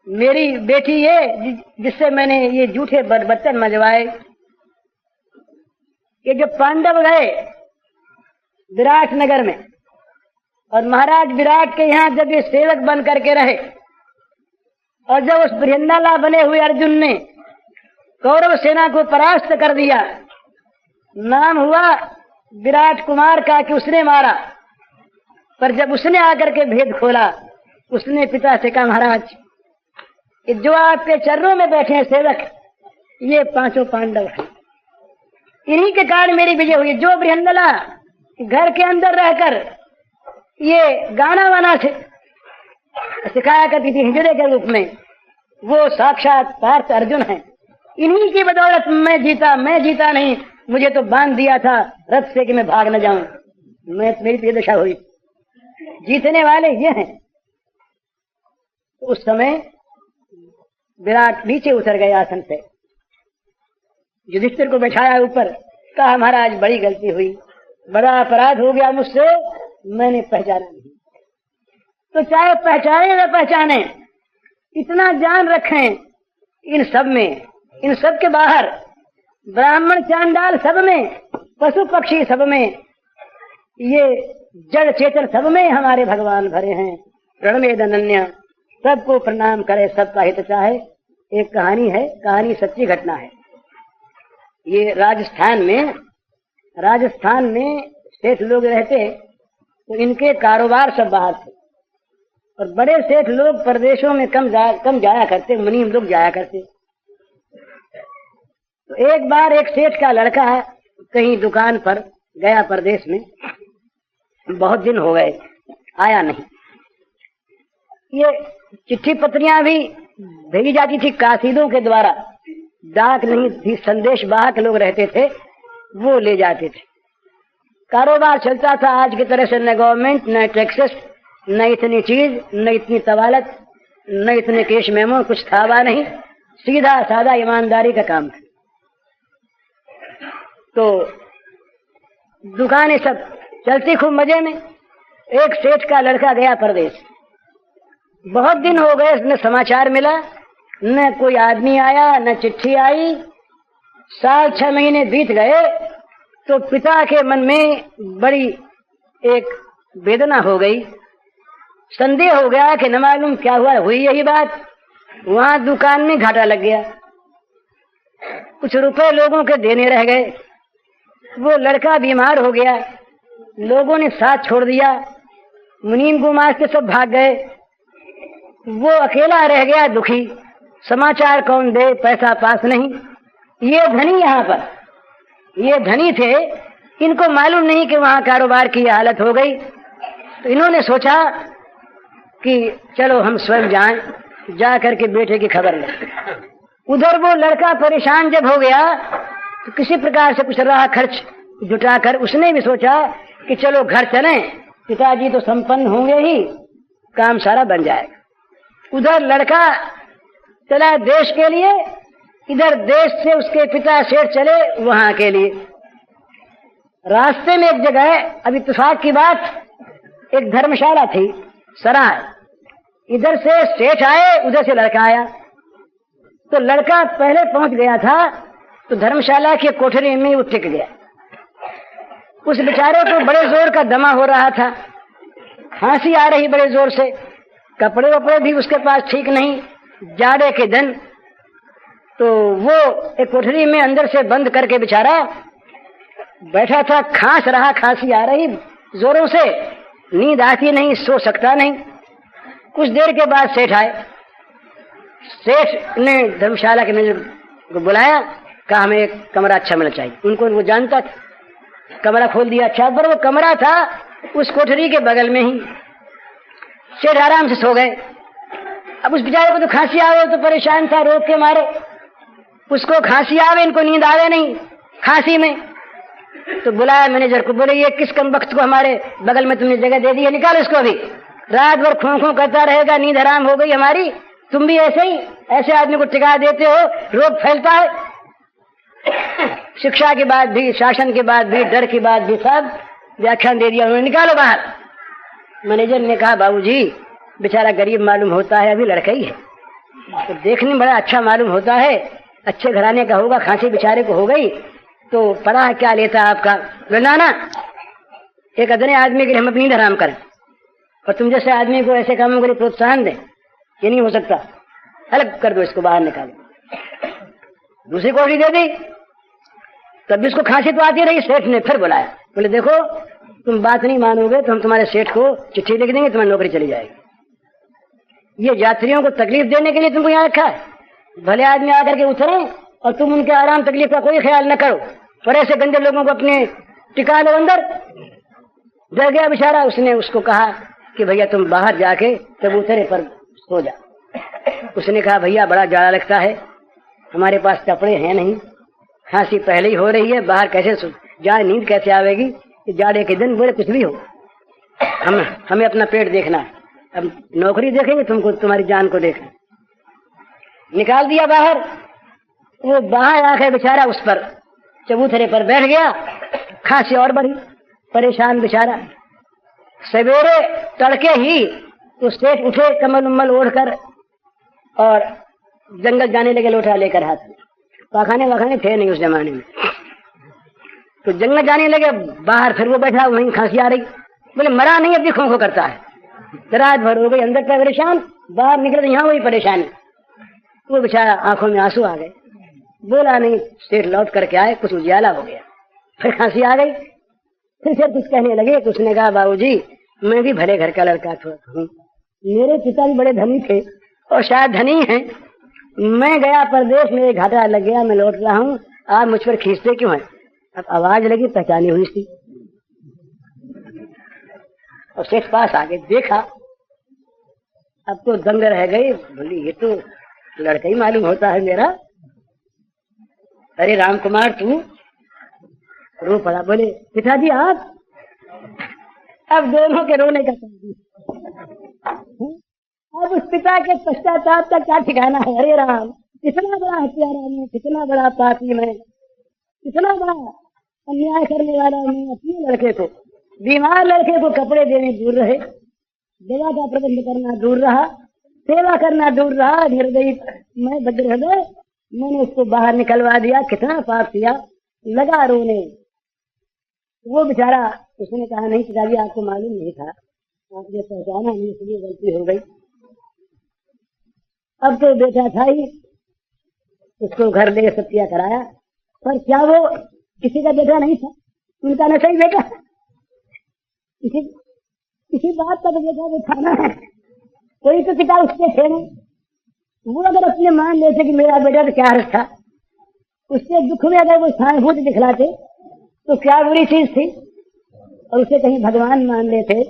मेरी बेटी ये जिससे मैंने ये झूठे बर्तन मजवाए। ये जब पांडव गए विराट नगर में, और महाराज विराट के यहाँ जब ये सेवक बन करके रहे, और जब उस बृहन्नला बने हुए अर्जुन ने कौरव सेना को परास्त कर दिया, नाम हुआ विराट कुमार का कि उसने मारा। पर जब उसने आकर के भेद खोला, उसने पिता से कहा, महाराज जो आपके चरणों में बैठे हैं सेवक, ये पांचों पांडव हैं, इन्हीं के कारण मेरी विजय हुई। जो बृहन्नला घर के अंदर रहकर ये गाना वाना सिखाया करती थी हिजड़े के रूप में, वो साक्षात पार्थ अर्जुन है। इन्हीं की बदौलत मैं जीता नहीं। मुझे तो बांध दिया था रथ से कि मैं भाग न जाऊं, मेरी दशा हुई। जीतने वाले ये हैं। उस समय विराट नीचे उतर गए आसन से, युधिष्ठिर को बैठाया ऊपर, कहा महाराज बड़ी गलती हुई, बड़ा अपराध हो गया मुझसे, मैंने पहचाना नहीं। तो चाहे पहचाने न पहचाने, इतना जान रखें इन सब में, इन सब के बाहर, ब्राह्मण चांडाल सब में, पशु पक्षी सब में, ये जड़ चेतन सब में हमारे भगवान भरे हैं। प्रणमेद अनन्या, सबको प्रणाम करे, सबका हित चाहे। एक कहानी है, कहानी सच्ची घटना है। ये राजस्थान में सेठ लोग रहते, तो इनके कारोबार सब बाहर थे, और बड़े सेठ लोग प्रदेशों में कम जाया करते, मुनीम लोग जाया करते। तो एक बार एक सेठ का लड़का कहीं दुकान पर गया प्रदेश में, बहुत दिन हो गए आया नहीं। ये चिट्ठी पत्रियां भी भेजी जाती थी कासीदों के द्वारा, डाक नहीं थी, संदेश वाहक लोग रहते थे, वो ले जाते थे। कारोबार चलता था आज की तरह से, न गवर्नमेंट, न टैक्सेस, न इतनी चीज, न इतनी तवालत, न इतने केश मेमो, कुछ था वह नहीं, सीधा साधा ईमानदारी का काम था। तो दुकानें सब चलती खूब मजे में। एक सेठ का लड़का गया प्रदेश, बहुत दिन हो गए, न समाचार मिला, न कोई आदमी आया, न चिट्ठी आई। 6 महीने बीत गए तो पिता के मन में बड़ी एक वेदना हो गई, संदेह हो गया कि न मालूम क्या हुआ। हुई यही बात, वहां दुकान में घाटा लग गया, कुछ रुपए लोगों के देने रह गए, वो लड़का बीमार हो गया, लोगों ने साथ छोड़ दिया, मुनीम गुमास के सब भाग गए, वो अकेला रह गया दुखी। समाचार कौन दे, पैसा पास नहीं। ये धनी यहाँ पर, ये धनी थे, इनको मालूम नहीं कि वहां कारोबार की हालत हो गई। तो इन्होंने सोचा कि चलो हम स्वयं जाएं, जा करके बेटे की खबर लें। उधर वो लड़का परेशान जब हो गया तो किसी प्रकार से कुछ रहा खर्च जुटाकर उसने भी सोचा कि चलो घर चलें, पिताजी तो संपन्न होंगे ही, काम सारा बन जाएगा। उधर लड़का चला देश के लिए, इधर देश से उसके पिता सेठ चले वहां के लिए। रास्ते में एक जगह, अब इत्तेफाक की बात, एक धर्मशाला थी, सराय। इधर से सेठ आए, उधर से लड़का आया। तो लड़का पहले पहुंच गया था, तो धर्मशाला की कोठरी में वो टिक गया। उस बेचारे को बड़े जोर का दमा हो रहा था, खांसी आ रही बड़े जोर से, कपड़े वपड़े भी उसके पास ठीक नहीं, जाड़े के दिन। तो वो एक कोठरी में अंदर से बंद करके बेचारा बैठा था, खांस रहा, खांसी आ रही जोरों से, नींद आती नहीं, सो सकता नहीं। कुछ देर के बाद सेठ आए। सेठ ने धर्मशाला के मैनेजर को बुलाया, कहा हमें एक कमरा अच्छा मिलना चाहिए। उनको वो जानता था, कमरा खोल दिया। अच्छा, पर वो कमरा था उस कोठरी के बगल में ही। सेठ आराम से सो गए। अब उस बेचारे को तो खांसी आवे, तो परेशान था रोग के मारे, उसको खांसी आवे, इनको नींद आवे नहीं खांसी में। तो बुलाया मैनेजर को, बोले ये किस कम वक्त को हमारे बगल में तुमने जगह दे दी है, निकाल इसको अभी, रात भर खो खो करता रहेगा, नींद हराम हो गई हमारी। तुम भी ऐसे ही, ऐसे आदमी को टिका देते हो, रोग फैलता है। शिक्षा के बाद भी, शासन के बाद भी, डर के बाद भी सब व्याख्यान दे दिया उन्होंने, निकालो बाहर। मैनेजर ने कहा बाबूजी बेचारा गरीब मालूम होता है, अभी लड़का ही है, तो देखने में बड़ा अच्छा मालूम होता है, अच्छे घराने का होगा, खांसी बेचारे को हो गई, तो पढ़ा क्या लेता आपका। बोला ना, एक अदने आदमी के लिए हम अपनी नींद हराम करें और तुम जैसे आदमी को ऐसे कामों के लिए प्रोत्साहन दें, ये नहीं हो सकता, अलग कर दो इसको, बाहर निकालो। दूसरी कोठरी दे दी, तब इसको खांसी तो आती रही। सेठ ने फिर बुलाया, बोले देखो तुम बात नहीं मानोगे तो हम तुम्हारे सेठ को चिट्ठी लिख देंगे, तुम्हारी नौकरी चली जाएगी। ये यात्रियों को तकलीफ देने के लिए तुमको यहाँ रखा है, भले आदमी आकर के उतरे और तुम उनके आराम तकलीफ का कोई ख्याल न करो, पर ऐसे गंदे लोगों को अपने टिका लो अंदर। डर गया बेचारा। उसने उसको कहा कि भैया तुम बाहर जाके चबूतरे पर सो जा। उसने कहा भैया बड़ा जाड़ा लगता है, हमारे पास कपड़े हैं नहीं, खांसी पहले ही हो रही है, बाहर कैसे जाए, नींद कैसे आवेगी जाड़े के दिन। बोले कुछ भी हो, हमें अपना पेट देखना है, अब नौकरी देखेंगे, तुमको तुम्हारी जान को देखना। निकाल दिया बाहर। वो बाहर आके बेचारा उस पर चबूतरे पर बैठ गया, खांसी और बढ़ी, परेशान बेचारा। सवेरे तड़के ही तो सेठ उठे कमल उम्मल ओढ़कर और जंगल जाने लगे लोटा लेकर हाथ में। पाखाने वाखाने थे नहीं उस जमाने में, तो जंगल जाने लगे। बाहर फिर वो बैठा, वहीं खांसी आ रही। बोले मरा नहीं, अब भी खो खो करता है, रात भर हो गई, अंदर का परेशान, बाहर निकले तो यहाँ वही परेशानी। वो बेचारा आंखों में आंसू आ गए, बोला नहीं। सेठ लौट करके आए, कुछ उजियाला हो गया, फिर खांसी आ गई। फिर से कुछ कहने लगे तो उसने कहा बाबूजी मैं भी भले घर का लड़का हूँ, मेरे पिता भी बड़े धनी थे और शायद धनी हैं, मैं गया परदेश में, घाटा लग गया, मैं लौट रहा हूँ, आप मुझ पर खींचते क्यों हैं। अब आवाज लगी, पहचानी हुई थी, और सेठ पास आगे देखा, अब तो दंग रह गई। बोली ये तो लड़का ही मालूम होता है मेरा। अरे राम कुमार तू, रो पड़ा। बोले पिताजी आप। अब दोनों के रोने का अब उस पिता के पश्चाताप का क्या ठिकाना है। अरे राम, कितना बड़ा हत्यारा मैं, कितना बड़ा पापी मैं, कितना बड़ा अन्याय करने वाला मैं। अपने लड़के को, बीमार लड़के को कपड़े देने दूर रहे, दवा का प्रबंध करना दूर रहा, सेवा करना दूर रहा। निर्दयी मैं, भद्र हृदय, मैंने उसको बाहर निकलवा दिया, कितना पाप किया। लगा रोने। वो बेचारा, उसने कहा नहीं पिताजी आपको मालूम नहीं था, आपने पहचाना नहीं, इसलिए गलती हो गई। अब तो बेटा था ही, उसको घर ले सत्या कराया, पर क्या वो किसी का बेटा नहीं था, उनका नशा ही बेटा, किसी बात का तो बेटा वो था ना, कोई तो पिता उसके थे नहीं। वो अगर अपने मान लेते कि मेरा बेटा तो क्या अर्थ था, उसके दुख में अगर वो सहानुभूति दिखलाते तो क्या बुरी चीज थी, और उसे कहीं भगवान मान लेते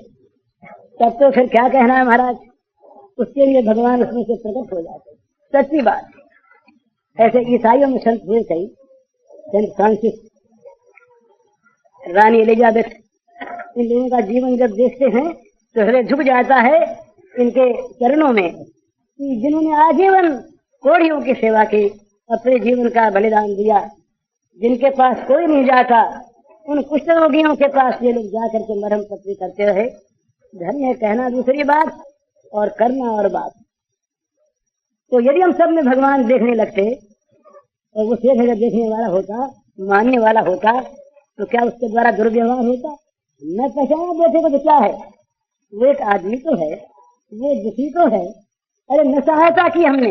तब तो फिर क्या कहना है महाराज, उसके लिए भगवान उसमें से प्रकट हो जाते। सच्ची बात। ऐसे ईसाइयों में संत हुए कई, सेंट फ्रांसिस, रानी एलिजाबेथ, इन लोगों का जीवन जब देखते हैं तो हृदय झुक जाता है इनके चरणों में, कि जिन्होंने आजीवन कोढ़ियों की सेवा की, अपने जीवन का बलिदान दिया। जिनके पास कोई नहीं जाता, उन कुष्ठ रोगियों के पास ये लोग जाकर के मरहम पट्टी करते रहे। धर्म है कहना दूसरी बात और करना और बात। तो यदि हम सब में भगवान देखने लगते और वो सिर्फ अगर देखने वाला होता, मानने वाला होता, तो क्या उसके द्वारा दुर्व्यवहार होता? न पहचाना बैठे को तो क्या है, वो एक आदमी तो है, वो दुखी तो है। अरे न सहायता की हमने,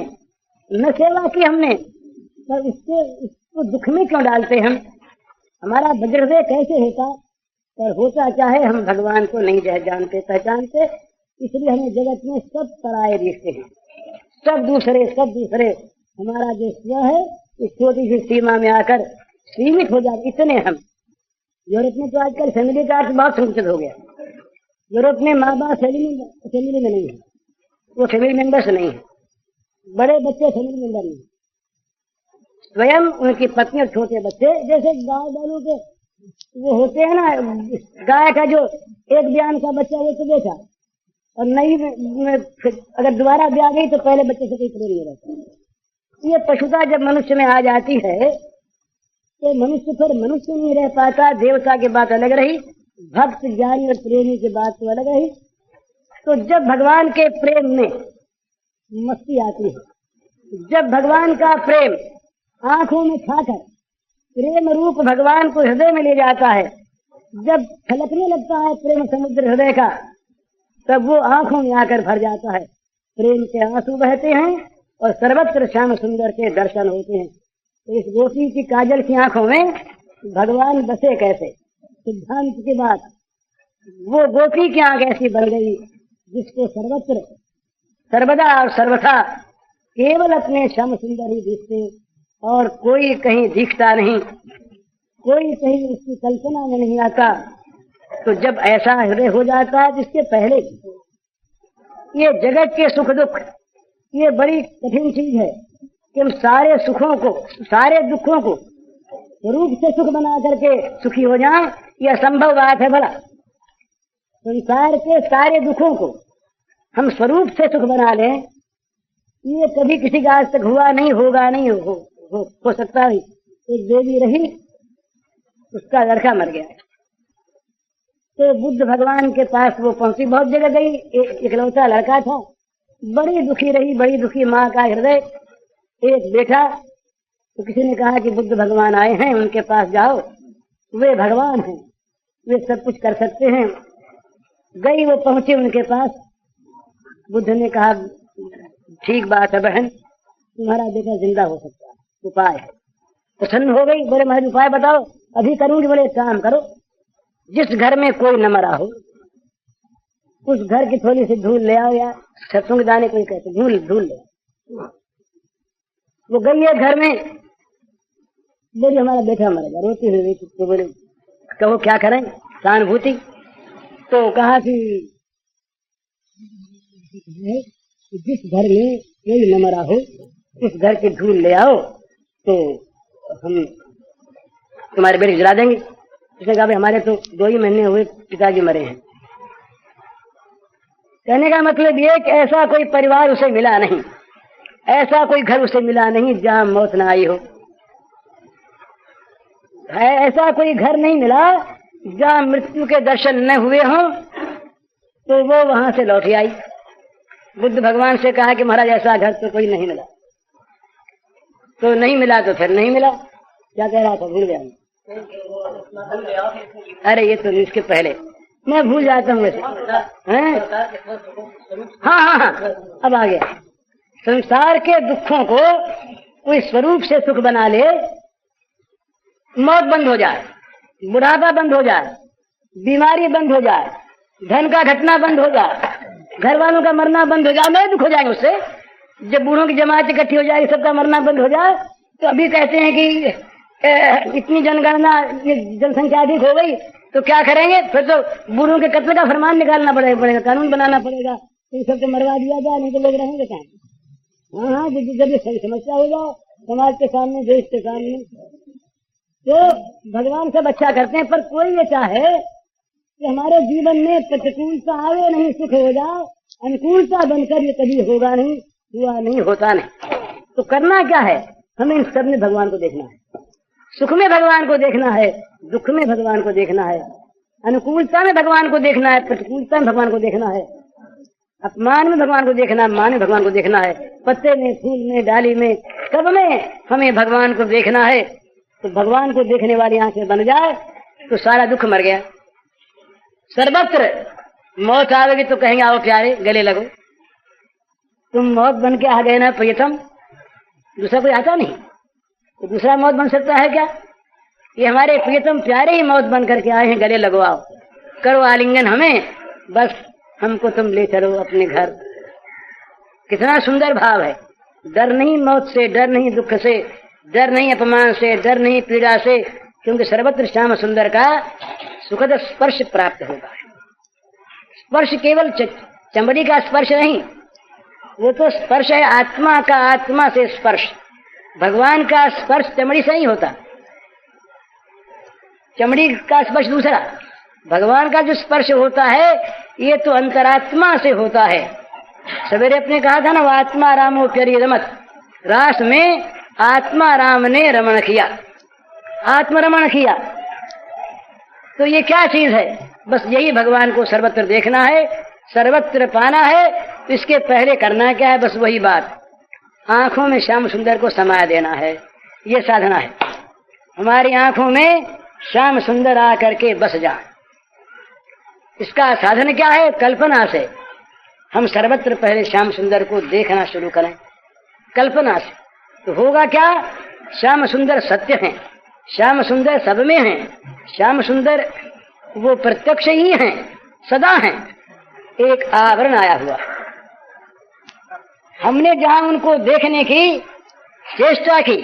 न सेवा की हमने, पर उसको दुख में क्यों डालते हम? हमारा वज्रहृदय कैसे होता? पर होता चाहे हम भगवान को नहीं जानते पहचानते, इसलिए हमें जगत में सब पराये दिखते हैं, सब दूसरे। हमारा जो स्व है इस छोटी सी सीमा में आकर सीमित हो जाते, इतने हम। यूरोप में तो आजकल फैमिली का अर्थ बहुत संकुचित हो गया। यूरोप में माँ बाप फैमिली में नहीं है, वो फैमिली मेंबर्स नहीं है, बड़े बच्चे फैमिली मेंबर नहीं, स्वयं उनकी पत्नी और छोटे बच्चे। जैसे गाय बैलों के वो होते हैं ना, गाय का जो एक बयान का बच्चा वो तो बेचा, और नई अगर दोबारा ब्याह गई तो पहले बच्चे से कोई प्रेम नहीं रहता। ये पशुता जब मनुष्य में आ जाती है तो मनुष्य फिर मनुष्य नहीं रह पाता। देवता की बात अलग रही, भक्त ज्ञानी और प्रेमी की बात तो अलग रही। तो जब भगवान के प्रेम में मस्ती आती है, जब भगवान का प्रेम आंखों में छाकर प्रेम रूप भगवान को हृदय में ले जाता है, जब छलकने लगता है प्रेम समुद्र हृदय का, तब वो आंखों में आकर भर जाता है। प्रेम के आंसू बहते हैं और सर्वत्र श्याम सुंदर के दर्शन होते हैं। तो इस गोपी की काजल की आंखों में भगवान बसे कैसे? सिद्धांत की बात, वो गोपी की आंख ऐसी बन गई जिसको सर्वत्र सर्वदा और सर्वथा केवल अपने श्याम सुंदर ही दिखते और कोई कहीं दिखता नहीं, कोई कहीं उसकी कल्पना में नहीं आता। तो जब ऐसा हृदय हो जाता है, जिसके पहले ये जगत के सुख दुख ये बड़ी कठिन चीज है कि हम सारे सुखों को, सारे दुखों को स्वरूप से सुख बना करके सुखी हो जाएं, ये असंभव बात है। भला संसार के सारे दुखों को हम स्वरूप से सुख बना लें, ये कभी किसी का आज तक हुआ नहीं, होगा नहीं, हो सकता नहीं। एक देवी रही, उसका लड़का मर गया, तो बुद्ध भगवान के पास वो पहुंची, बहुत जगह गई, इकलौता लड़का था, बड़ी दुखी रही, बड़ी दुखी माँ का हृदय। एक बेटा, तो किसी ने कहा कि बुद्ध भगवान आए हैं, उनके पास जाओ, वे भगवान हैं, वे सब कुछ कर सकते हैं। गई, वो पहुंची उनके पास। बुद्ध ने कहा ठीक बात है बहन, तुम्हारा बेटा जिंदा हो सकता है, उपाय है। प्रसन्न हो गई, बोले महाराज उपाय बताओ। अभी करूंगी। बोले एक काम करो, जिस घर में कोई न मरा हो उस घर की थोड़ी सी धूल ले आओ, या सरसों के दाने कोई कहते धूल ले। वो गई है घर में, बोली हमारा बेटा मर गया, रोती हुई। तो बोले कहो क्या करें, सहानुभूति। तो कहा कि जिस घर में कोई न मरा हो उस घर की धूल ले आओ, तो हम तुम्हारे बेटे जला देंगे। उसने कहा भाई हमारे तो 2 ही महीने हुए पिताजी मरे हैं। कहने का मतलब ये कि ऐसा कोई परिवार उसे मिला नहीं, ऐसा कोई घर उसे मिला नहीं जहां मौत न आई हो, ऐसा कोई घर नहीं मिला जहां मृत्यु के दर्शन न हुए हों। तो वो वहां से लौट आई। बुद्ध भगवान से कहा कि महाराज ऐसा घर तो कोई नहीं मिला। तो नहीं मिला तो फिर नहीं मिला। क्या कह रहा था, भूल गया। अरे ये तो इसके पहले मैं भूल जाता हूँ वैसे। हाँ, अब आ गया। संसार के दुखों को कोई स्वरूप से सुख बना ले, मौत बंद हो जाए, बुढ़ापा बंद हो जाए, बीमारी बंद हो जाए, धन का घटना बंद हो जाए, घर वालों का मरना बंद हो जाए, मैं दुख हो जाएंगे उससे। जब बूढ़ों की जमात इकट्ठी हो जाएगी, सबका मरना बंद हो जाए, तो अभी कहते हैं कि इतनी जनगणना, ये जनसंख्या अधिक हो गई, तो क्या करेंगे? फिर तो बूढ़ों के कत्ल का फरमान निकालना पड़ेगा, कानून बनाना पड़ेगा, तो सबको मरवा दिया जाए, नहीं तो लोग रहेंगे कहाँ? हाँ, जब सही समस्या हो जाए समाज के सामने, देश के सामने, तो भगवान सब अच्छा करते हैं, पर कोई ये चाहे कि हमारे जीवन में प्रतिकूलता आवे नहीं, सुख हो जाए, अनुकूलता बनकर ये कभी होगा नहीं, हुआ नहीं, होता नहीं। तो करना क्या है? हमें इन सब में भगवान को देखना है। सुख में भगवान को देखना है, दुख में भगवान को देखना है, अनुकूलता में भगवान को देखना है, प्रतिकूलता में भगवान को देखना है, अपमान में भगवान को देखना है, मान में भगवान को देखना है, पत्ते में, फूल में, डाली में, सब में हमें भगवान को देखना है। तो भगवान को देखने वाली आंखें बन जाए तो सारा दुख मर गया। सर्वत्र मौत आवेगी तो कहेंगे आओ प्यारे गले लगो। तुम मौत बन के आ गए ना प्रियतम, दूसरा कोई आता नहीं, तो दूसरा मौत बन सकता है क्या? ये हमारे प्रियतम प्यारे ही मौत बन करके आए हैं, गले लगवाओ, करो आलिंगन हमें, बस हमको तुम ले चलो अपने घर। कितना सुंदर भाव है। डर नहीं मौत से, डर नहीं दुख से, डर नहीं अपमान से, डर नहीं पीड़ा से, क्योंकि सर्वत्र श्याम सुंदर का सुखद स्पर्श प्राप्त होगा। स्पर्श केवल चमड़ी का स्पर्श नहीं, वो तो स्पर्श है आत्मा का, आत्मा से स्पर्श। भगवान का स्पर्श चमड़ी से नहीं होता, चमड़ी का स्पर्श दूसरा, भगवान का जो स्पर्श होता है ये तो अंतरात्मा से होता है। सवेरे अपने कहा था ना, वो आत्मा रामो प्यारी रमत, रास में आत्मा राम ने रमण किया, आत्मरमण किया। तो ये क्या चीज है? बस यही भगवान को सर्वत्र देखना है, सर्वत्र पाना है। इसके पहले करना क्या है? बस वही बात, आंखों में श्याम सुंदर को समा देना है। ये साधना है, हमारी आंखों में श्याम सुंदर आकर के बस जाए। इसका साधन क्या है? कल्पना से हम सर्वत्र पहले श्याम सुंदर को देखना शुरू करें, कल्पना से। तो होगा क्या? श्याम सुंदर सत्य हैं, श्याम सुंदर सब में हैं, श्याम सुंदर वो प्रत्यक्ष ही हैं, सदा हैं। एक आवरण आया हुआ, हमने जहां उनको देखने की चेष्टा की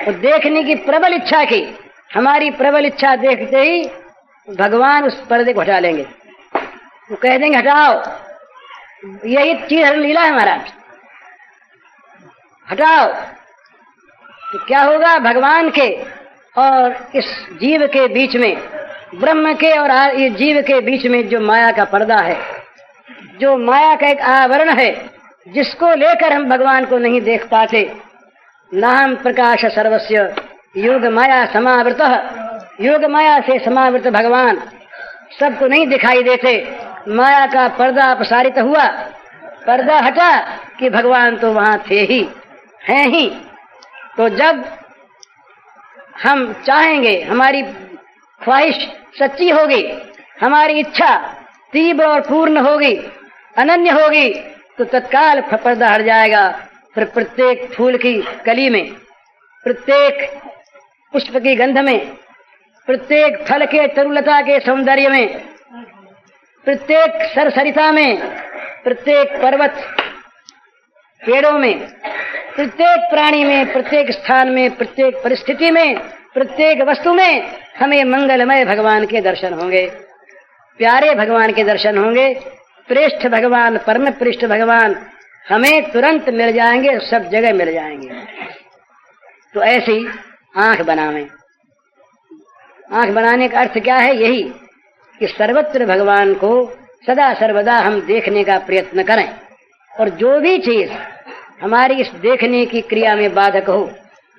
और देखने की प्रबल इच्छा की, हमारी प्रबल इच्छा देखते ही भगवान उस पर्दे को हटा लेंगे। वो कह देंगे हटाओ, यही चीज हर लीला है महाराज, हटाओ। तो क्या होगा? भगवान के और इस जीव के बीच में, ब्रह्म के और इस जीव के बीच में जो माया का पर्दा है, जो माया का एक आवरण है, जिसको लेकर हम भगवान को नहीं देख पाते। नाम प्रकाश सर्वस्य योग माया समावृतः, योग माया से समावृत भगवान सबको नहीं दिखाई देते। माया का पर्दा अपसारित हुआ, पर्दा हटा कि भगवान तो वहां थे ही, हैं ही। तो जब हम चाहेंगे, हमारी ख्वाहिश सच्ची होगी, हमारी इच्छा तीव्र और पूर्ण होगी, अनन्य होगी, तो तत्काल पर्दा हट जाएगा। फिर प्रत्येक फूल की कली में, प्रत्येक पुष्प की गंध में, प्रत्येक फल के तरुलता के सौंदर्य में, प्रत्येक सरसरिता में, प्रत्येक पर्वत पेड़ों में, प्रत्येक प्राणी में, प्रत्येक स्थान में, प्रत्येक परिस्थिति में, प्रत्येक वस्तु में हमें मंगलमय भगवान के दर्शन होंगे, प्यारे भगवान के दर्शन होंगे। श्रेष्ठ भगवान, परम पृष्ठ भगवान हमें तुरंत मिल जाएंगे, सब जगह मिल जाएंगे। तो ऐसी आंख बनावें। आंख बनाने का अर्थ क्या है? यही कि सर्वत्र भगवान को सदा सर्वदा हम देखने का प्रयत्न करें, और जो भी चीज हमारी इस देखने की क्रिया में बाधक हो,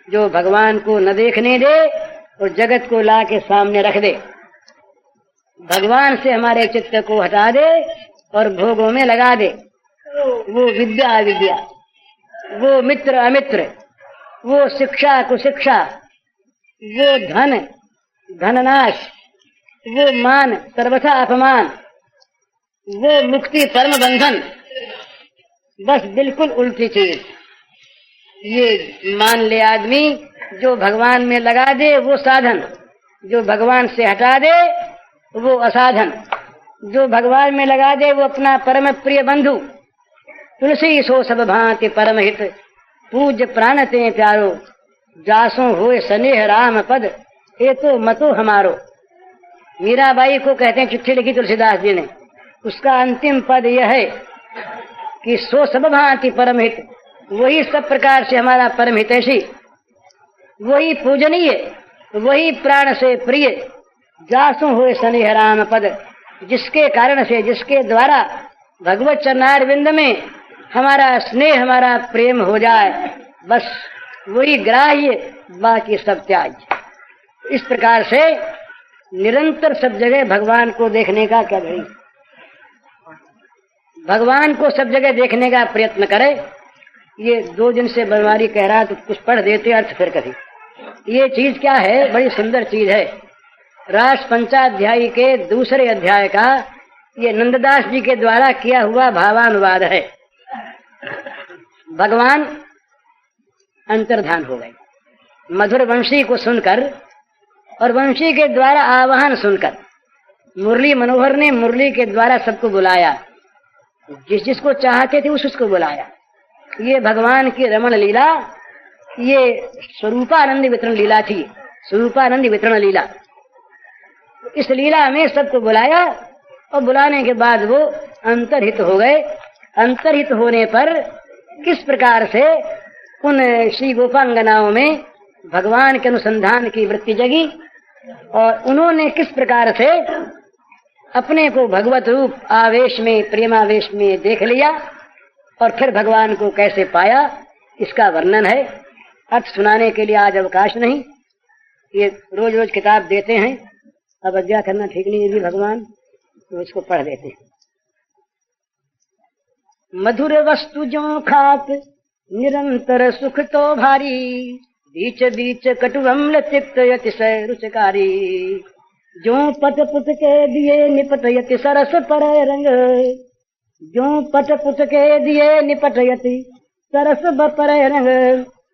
जो भगवान को न देखने दे और जगत को ला के सामने रख दे, भगवान से हमारे चित्त को हटा दे और भोगों में लगा दे, वो विद्या अविद्या, वो मित्र अमित्र, वो शिक्षा कुशिक्षा, वो धन धननाश, वो मान सर्वथा अपमान, वो मुक्ति परम बंधन, बस बिल्कुल उल्टी चीज। ये मान ले आदमी, जो भगवान में लगा दे वो साधन, जो भगवान से हटा दे वो असाधन। जो भगवान में लगा दे वो अपना परम प्रिय बंधु। तुलसी सो सब भांति परम हित, पूज्य प्राण ते प्यारो, जासो होए स्नेह राम पद, ये तो मतो हमारो। मीराबाई को कहते हैं, चिट्ठी लिखी तुलसीदास जी ने, उसका अंतिम पद यह है कि सो सब भांति परम हित, वही सब प्रकार से हमारा परम हितैषी, वही पूजनीय, वही प्राण से प्रिय जासु हुए सनिह राम पद, जिसके कारण से, जिसके द्वारा भगवत चरणारविंद में हमारा स्नेह, हमारा प्रेम हो जाए, बस वही ग्राह्य, बाकी सब त्याज्य। इस प्रकार से निरंतर सब जगह भगवान को देखने का क्या भाई, भगवान को सब जगह देखने का प्रयत्न करे। ये 2 दिन से बनवारी कह रहा तो कुछ पढ़ देते अर्थ फिर कभी। ये चीज क्या है, बड़ी सुंदर चीज है। रास पंचाध्यायी के दूसरे अध्याय का ये नंददास जी के द्वारा किया हुआ भावानुवाद है। भगवान अंतर्धान हो गए मधुर वंशी को सुनकर, और वंशी के द्वारा आवाहन सुनकर मुरली मनोहर ने मुरली के द्वारा सबको बुलाया, जिस जिसको चाहते थे उसको बुलाया। ये भगवान की रमण लीला, ये स्वरूपानंद वितरण लीला थी, स्वरूपानंद वितरण लीला। इस लीला में सबको बुलाया और बुलाने के बाद वो अंतर्हित हो गए। अंतर्हित होने पर किस प्रकार से उन श्री गोपांगनाओं में भगवान के अनुसंधान की वृत्ति जगी, और उन्होंने किस प्रकार से अपने को भगवत रूप आवेश में, प्रेमावेश में देख लिया, और फिर भगवान को कैसे पाया, इसका वर्णन है। अर्थ सुनाने के लिए आज अवकाश नहीं, ये रोज रोज किताब देते हैं, अब अज्ञा करना ठीक नहीं है भगवान, तो इसको पढ़ देते हैं। मधुर वस्तु जो खात निरंतर सुख तो भारी, बीच बीच कटु अम्ल तिक्त अतिशय रुचकारी, जो पट पुट के दिए निपट यति सरस पर रंग, जो पट पुट के दिए निपट यति सरस पर रंग,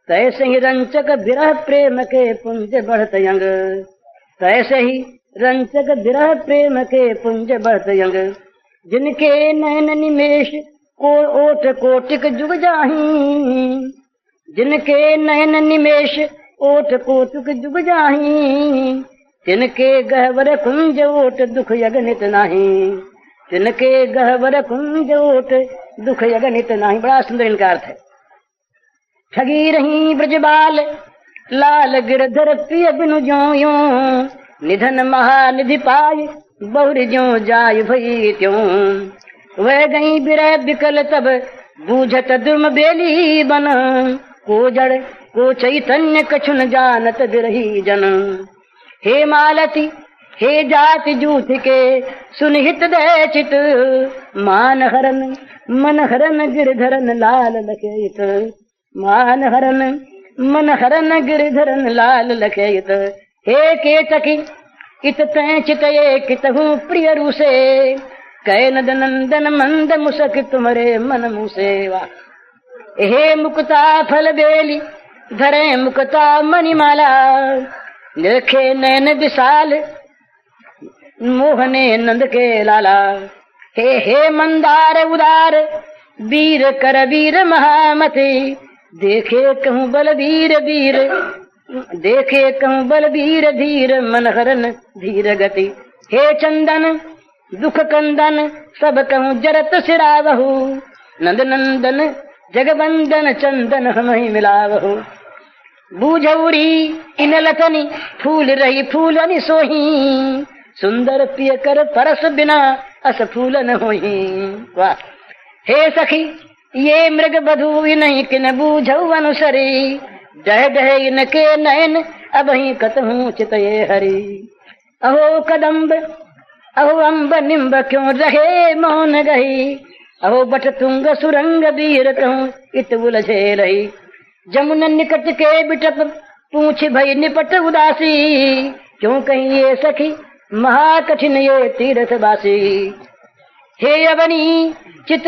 तैसे ही रंचक विरह प्रेम के पुंज बढ़त यंग, तैसे ही रंचक विरह प्रेम के पुंज बढ़त यंग, जिनके नयन निमेश को ओट कोटिक जुग जाही, जिनके नयन निमेश ओट कोटिक जुग जाही, तिनके गहवर कुंज ओट दुख यगनित नाही, तिनके गहवर कुंज ओट दुख यगनित नाही। बड़ा सुंदर इनका अर्थ है। ठगी रही ब्रजबाल लाल गिरधर प्रिय बिनु ज्यों यों, निधन महानिधि पाय बहुर ज्यों जाय भई त्यों, वह गई बिरह बिकल तब बूझत दुर्म बेली बन, को जड़ को चैतन्य कछुन जानत बिरही जन, हे मालती हे जाति जूथ के सुनिहित दे चित, मान हरन मन हरन गिरधरन लाल लखेत, मान हरन मन हरन गिरधरन लाल लखेत, हे केतकी इत तै चितये कितहु प्रिय रूसे, कै नद नंदन मंद मुसक तुम्हारे मन मुसे। हे मुक्ता फल बेली धरे मुक्ता मणिमाला, लेखे नैन विशाल मोहने नंद के लाला, हे मंदार उदार वीर कर वीर महामति, देखे कहूँ बलवीर वीर, देखे कहूँ बलवीर धीर, मन हरन धीर गति, हे चंदन दुख कंदन सब कहूँ जरत सिरावहु, नंद नंदन जगबंदन चंदन हम ही मिलावहु, बूझौरी इन लतनी फूल रही फूलन सोही, सुंदर पिय कर परस बिना अस फूलन होही। वाह। हे सखी ये मृग बधू नहीं किन बूझऊ अनुसरी, डह डह इनके नयन अब ही कतहूँ चितये हरि, अहो कदम्ब अहो अम्ब निम्ब क्यों रहे मौन गही, अहो बट तुंग सुरंग वीर कहूँ इत उलझे रही, जमुन निकट के बिटप पूछ भई निपट उदासी, क्यों कहीं ये सखी महा कठिन ये तीर्थ बासी, हे अवनी चित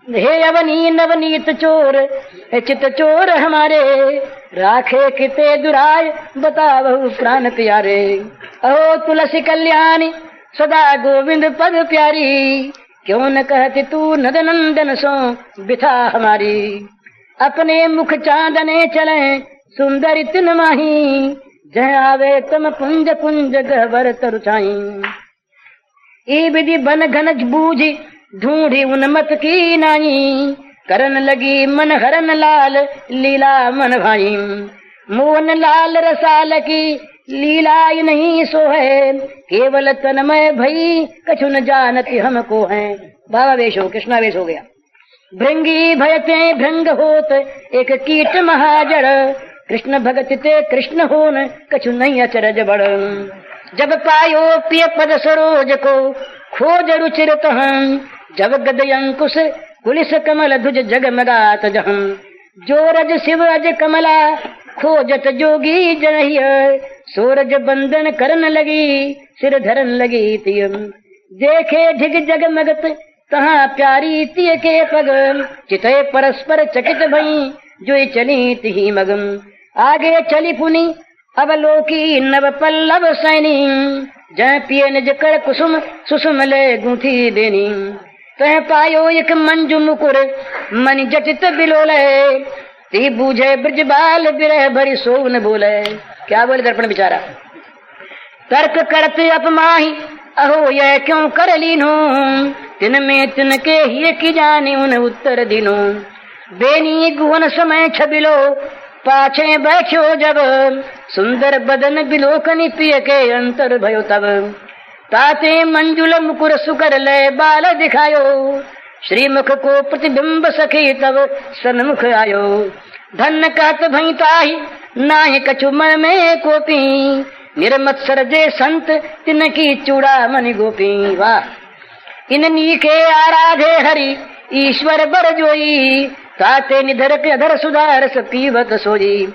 हे अवनी नवनीत चोर, चित चोर हमारे, राखे किते दुराय बतावहु प्राण प्यारे, अहो तुलसी कल्याणी सदा गोविंद पद प्यारी, क्यों न कहती तू नद नंदन सो बिथा हमारी, अपने मुख चांदने चले सुंदर तिन माही, जह आवे तम पुंज पुंज गहवर तरुछाई, ई विधि बन घन बूझी ढूंढी उन्मत की नाई, करन लगी मन हरन लाल लीला मन भाई, मोहन लाल रसाल की लीलाई नहीं सो है, केवल तन्मय भई कछु न जानती हमको है। बाबा वेश हो, कृष्णा वेश हो गया। भृंगी भयते भृंग होत, एक कीट महाजड़, कृष्ण भगत ते कृष्ण होन कछु नहीं अचरज बड़। जब पायो प्रिय पद सरोज को खोज रुचिरत हम, जब गद अंकुश कुलिस कमल ध्वज जगमगात जहम। जो रज शिव अज कमला खोजत जोगी जनहिय, सूरज बंदन करन लगी सिर धरन लगी तियम। देखे ढिग जगमगत तहाँ प्यारी तिय के पग, चितय परस्पर चकित भई जो चली तिही मगम। आगे चली पुनी अवलोकी नव पल्लव सैनी, जय पिय निज कर कुसुम सुसुम ले गूंथी देनी। तह पायो एक मंजू मुकुर मनि जटित बिलोले, ती बूझे ब्रज बाल बिरह भरी सोन बोले। क्या बोले दर्पण बिचारा, तर्क करते अपमाही अहो यह क्यों कर लीनो, तिन में तिनके ही की जानी उन उत्तर दिनो। बेनी गुवन समय छबिलो पाछे बैठो जब, सुंदर बदन बिलोकनी पिय के अंतर भयो तब। ताते मंजुल मुकुर सुकर ले बाल दिखायो, श्रीमुख को प्रतिबिंब सखी तब सन्मुख आयो। धन कहत भई ताही नाहि कछु मन में कोपी, निर्मत्सर जे संत तिनकी चूड़ा मनि गोपी। वाह। इननी के आराधे हरि ईश्वर बर जोई, ताते निधर के अधर सुधार पीवत सोई।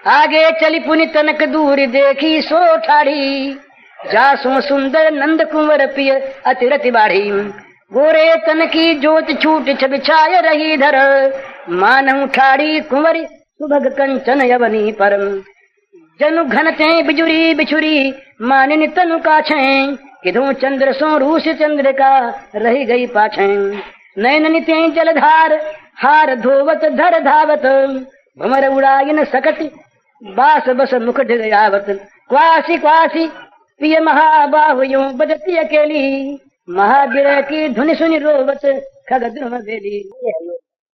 आगे चली पुनि तनक दूर देखी सो ठाड़ी, जासो सुंदर नंद कुंवर पिय अतिरति बाढ़ी। गोरे तन की जोत छूट छबिछाय रही धर, मानऊ ठाड़ी कुंवरी सुभग कंचन यवनी परम। जनु घनते बिजुरी बिछुरी मानिन तनु काछे, किधु चंद्र सो रूस चंद्र का रही गई पाछे। नयन नित्य जलधार हार धोवत धर धावत, भमर उड़ाइन सकट बास बस मुख ढिगयावत। क्वासी क्वासी पिय महाबाहुयों बजती अकेली, महावीर की धुनि सुनि रोवत खग द्रुम बेली।